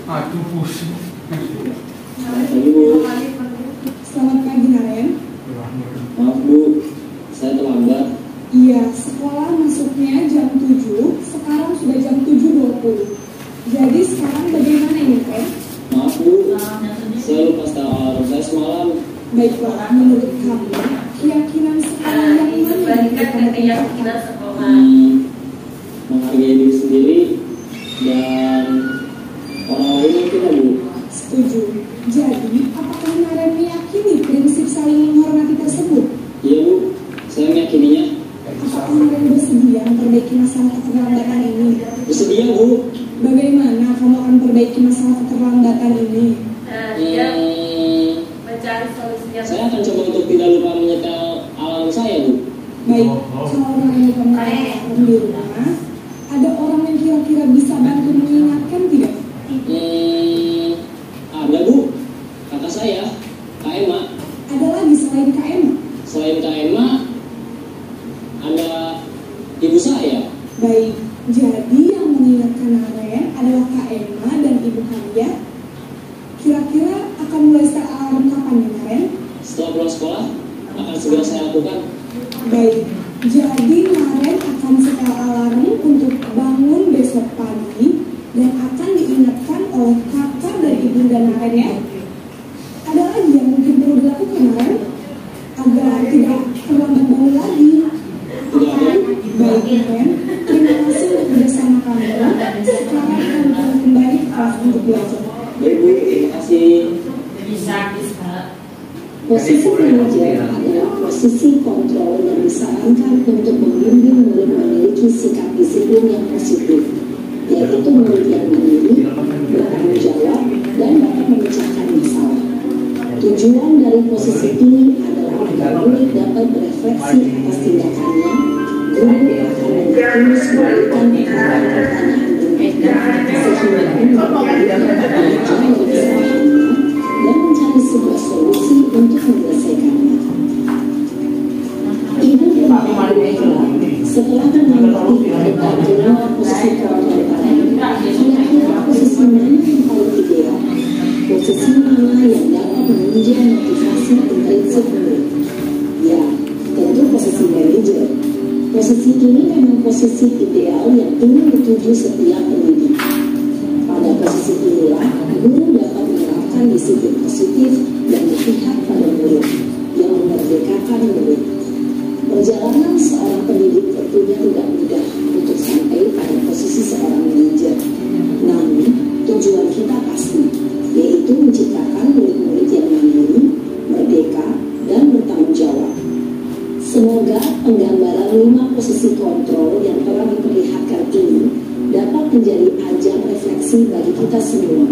Aduh pusing. Pagi Bu. Selamat pagi Naren. Maaf Bu, saya terlambat. Iya, sekolah masuknya jam 7, sekarang sudah jam 7.20. Jadi sekarang bagaimana ini, Ken? Maaf Bu, saya lupa setel alarm saya semalam. Baiklah, menurut kamu, keyakinan sekolah yang mana yang Berikan kamu keyakinan sekolah. Menghargai diri sendiri dan orang lain mungkin ya Bu. setuju? Jadi, apakah Naren meyakini prinsip saling menghormati tersebut? Iya Bu, saya meyakininya. Apakah Naren bersedia memperbaiki masalah keterlambatan ini? Bersedia Bu. Bagaimana kamu akan perbaiki masalah keterlambatan ini? Nah, dia mencari solusinya. Saya akan coba untuk tidak lupa menyetel alarm saya Bu. Baik, kalau kamu alarm di rumah, ada orang yang kira-kira bisa bantu mengingatkan tidak? Ada Bu, kakak saya, Kak Emma. Ada lagi selain Kak Emma? Selain Kak Emma, ada ibu saya. Baik, jadi yang mengingatkan Naren adalah Kak Emma dan ibu kalian. Kira-kira akan mulai start alarm kapan ya Naren? Setelah pulang sekolah, akan segera saya lakukan. Baik, jadi Naren akan setel alarm untuk bangun besok pagi dan akan diingatkan oleh kakak dan ibu dan Naren ya. Ada lagi yang mungkin perlu dilakukan Naren agar tidak terlambat bangun lagi? Baik Naren, terima kasih untuk bersama kami. Sekarang kami kembali ke kelas untuk belajar. Baik Bu, terima kasih. Posisi manajer adalah posisi kontrol yang disarankan untuk membimbing murid memiliki sikap disiplin yang positif, yaitu murid yang mandiri, bertanggung jawab, dan dapat memecahkan masalah. Tujuan dari posisi ini adalah agar murid dapat berefleksi atas tindakannya. Guru akan terus memberikan pertanyaan berikutnya sehingga murid dapat belajar lebih paham dan mencari sebuah solusi untuk menyelesaikannya. Ibu setelah mengamati bagaimana posisi kontrol kalian, kira-kira posisi mana yang paling ideal? Posisi mana yang dapat menunjang motivasi intrinsik murid? Ya, tentu posisi manajer. Posisi ini memang posisi ideal yang ingin dituju setiap pendidik. Pada posisi inilah, guru dapat menerapkan disiplin positif dan berpihak pada murid yang memerdekakan murid. Perjalanan seorang pendidik tentunya tidak mudah untuk sampai pada posisi seorang manajer. Namun, tujuan kita pasti, yaitu menciptakan murid-murid yang mandiri, merdeka, dan bertanggung jawab. Semoga penggambaran 5 posisi kontrol yang telah diperlihatkan ini dapat menjadi ajang refleksi bagi kita semua,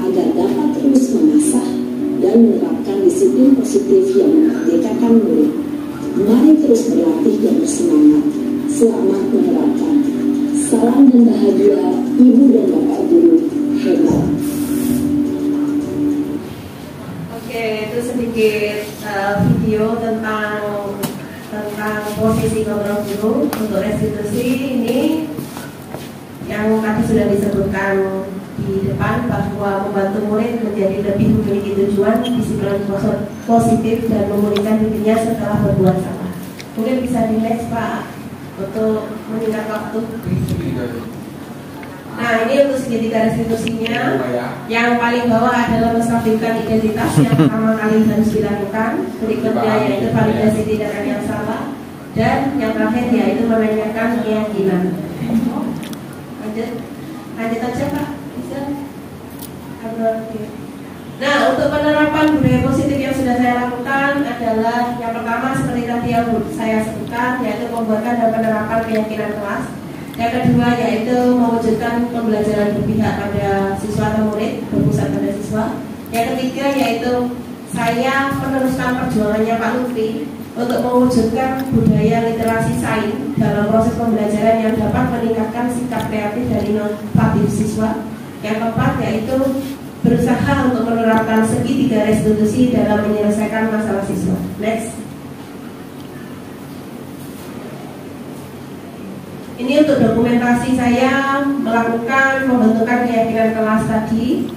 agar dapat terus mengasah dan menerapkan disiplin positif yang memerdekakan murid. Mari terus berlatih dan bersemangat. Selamat menerapkan. Salam dan bahagia Ibu dan Bapak Guru hebat. Oke, itu sedikit video tentang posisi kontrol guru. Untuk restitusi ini yang tadi sudah disebutkan di depan bahwa membantu murid menjadi lebih memiliki tujuan, disiplin positif dan memulihkan dirinya setelah berbuat salah. Mungkin bisa di next Pak untuk menyingkat waktu. Nah, ini untuk segitiga restitusinya. Yang paling bawah adalah menstabilkan identitas yang pertama kali harus dilakukan. Berikutnya yaitu validasi tindakan yang salah, dan yang terakhir yaitu menanyakan keyakinan. Lanjut aja Pak. Bisa? Nah, untuk penerapan budaya positif yang sudah saya lakukan adalah yang pertama seperti tadi yang saya sebutkan, yaitu pembuatan dan penerapan keyakinan kelas. Yang kedua yaitu mewujudkan pembelajaran berpihak pada siswa atau murid, berpusat pada siswa. Yang ketiga yaitu saya meneruskan perjuangannya Pak Lutfi untuk mewujudkan budaya literasi sains dalam proses pembelajaran yang dapat meningkatkan sikap kreatif dan inovatif siswa. Yang keempat yaitu berusaha untuk menerapkan segitiga restitusi dalam menyelesaikan masalah siswa. Next. Ini untuk dokumentasi saya melakukan pembentukan keyakinan kelas tadi.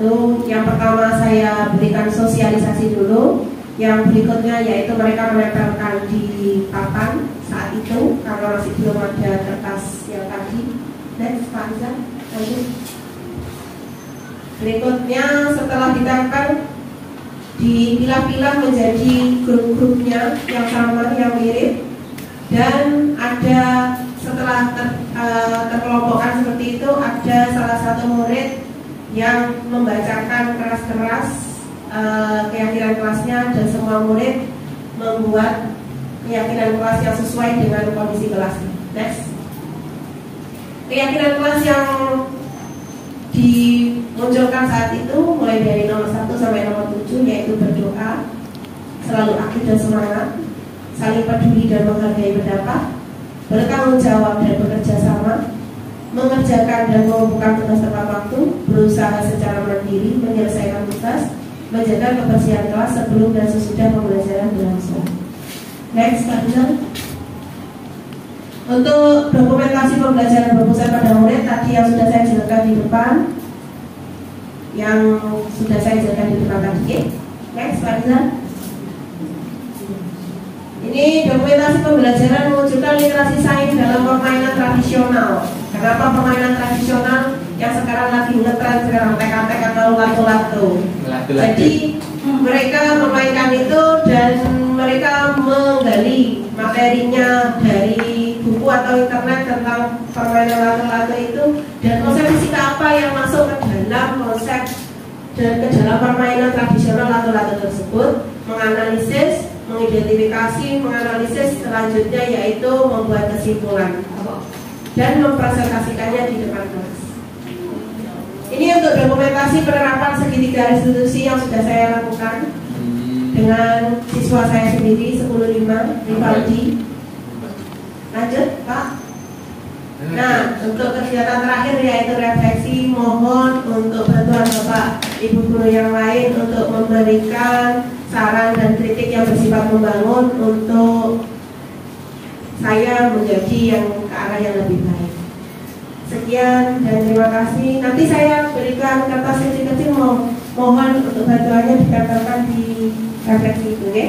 Itu yang pertama saya berikan sosialisasi dulu. Yang berikutnya yaitu mereka menempelkan di papan saat itu karena masih belum ada kertas yang tadi. Next, Pak Iza. Lanjut. Berikutnya setelah ditempel dipilah-pilah menjadi grup-grupnya yang sama, yang mirip, dan ada setelah terkelompokkan seperti itu ada salah satu murid yang membacakan keras-keras keyakinan kelasnya, dan semua murid membuat keyakinan kelas yang sesuai dengan kondisi kelasnya. Next. Keyakinan kelas yang dimunculkan saat itu mulai dari nomor 1 sampai nomor 7 yaitu berdoa, selalu aktif dan semangat, saling peduli dan menghargai pendapat, bertanggung jawab dan bekerja sama, mengerjakan dan mengumpulkan tugas tepat waktu, berusaha secara mandiri menyelesaikan tugas, menjaga kebersihan kelas sebelum dan sesudah pembelajaran berlangsung. Next, partner. Untuk dokumentasi pembelajaran berpusat pada murid tadi yang sudah saya jelaskan di depan, tadi. Next, partner. Ini dokumentasi pembelajaran mewujudkan literasi sains dalam permainan tradisional. Kenapa permainan tradisional yang sekarang lagi ngetren sekarang tek-tek atau lato-lato? Jadi mereka memainkan itu dan mereka menggali materinya dari buku atau internet tentang permainan lato-lato itu dan konsep fisika apa yang masuk ke dalam konsep dan ke dalam permainan tradisional lato-lato tersebut, menganalisis, mengidentifikasi, menganalisis selanjutnya yaitu membuat kesimpulan dan mempresentasikannya di depan kelas. Ini untuk dokumentasi penerapan segitiga restitusi yang sudah saya lakukan dengan siswa saya sendiri 10.5 Rivaldi. Lanjut, Pak. Nah, untuk kegiatan terakhir yaitu refleksi, mohon untuk bantuan Bapak Ibu guru yang lain untuk memberikan saran dan kritik yang bersifat membangun untuk saya menjadi yang ke arah yang lebih baik. Sekian dan terima kasih. Nanti saya berikan kertas kecil-kecil, mohon untuk bantuannya ditempelkan di refleksi itu, ya.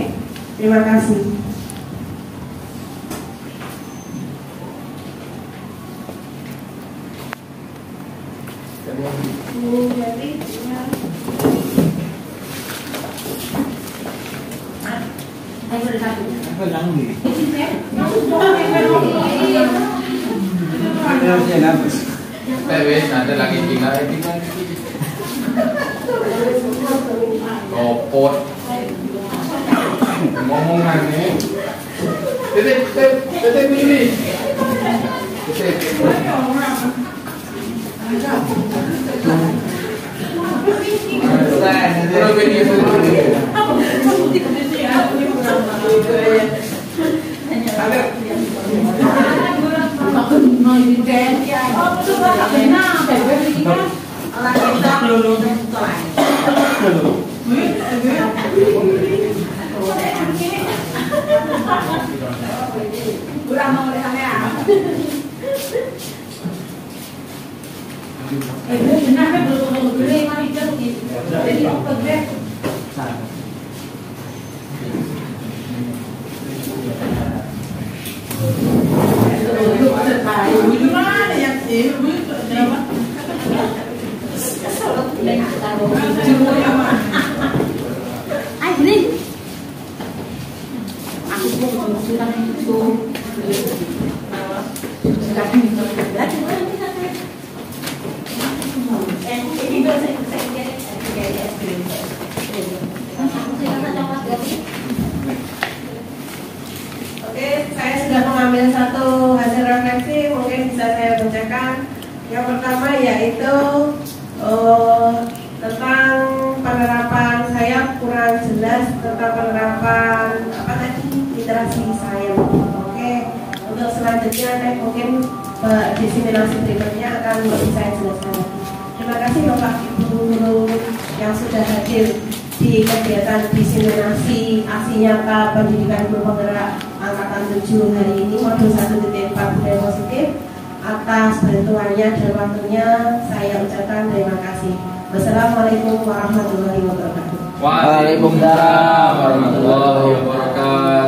Terima kasih. Ada lagi tinggal kopot ngomongan nih titik ini diseminasi berikutnya akan lebih saya jelaskan. Terima kasih Bapak Ibu guru yang sudah hadir di kegiatan diseminasi aksi nyata pendidikan guru penggerak angkatan 7 hari ini modul 1.4 budaya positif. Atas bantuannya dan waktunya saya ucapkan terima kasih. Wassalamualaikum warahmatullahi wabarakatuh. Waalaikumsalam warahmatullahi wabarakatuh.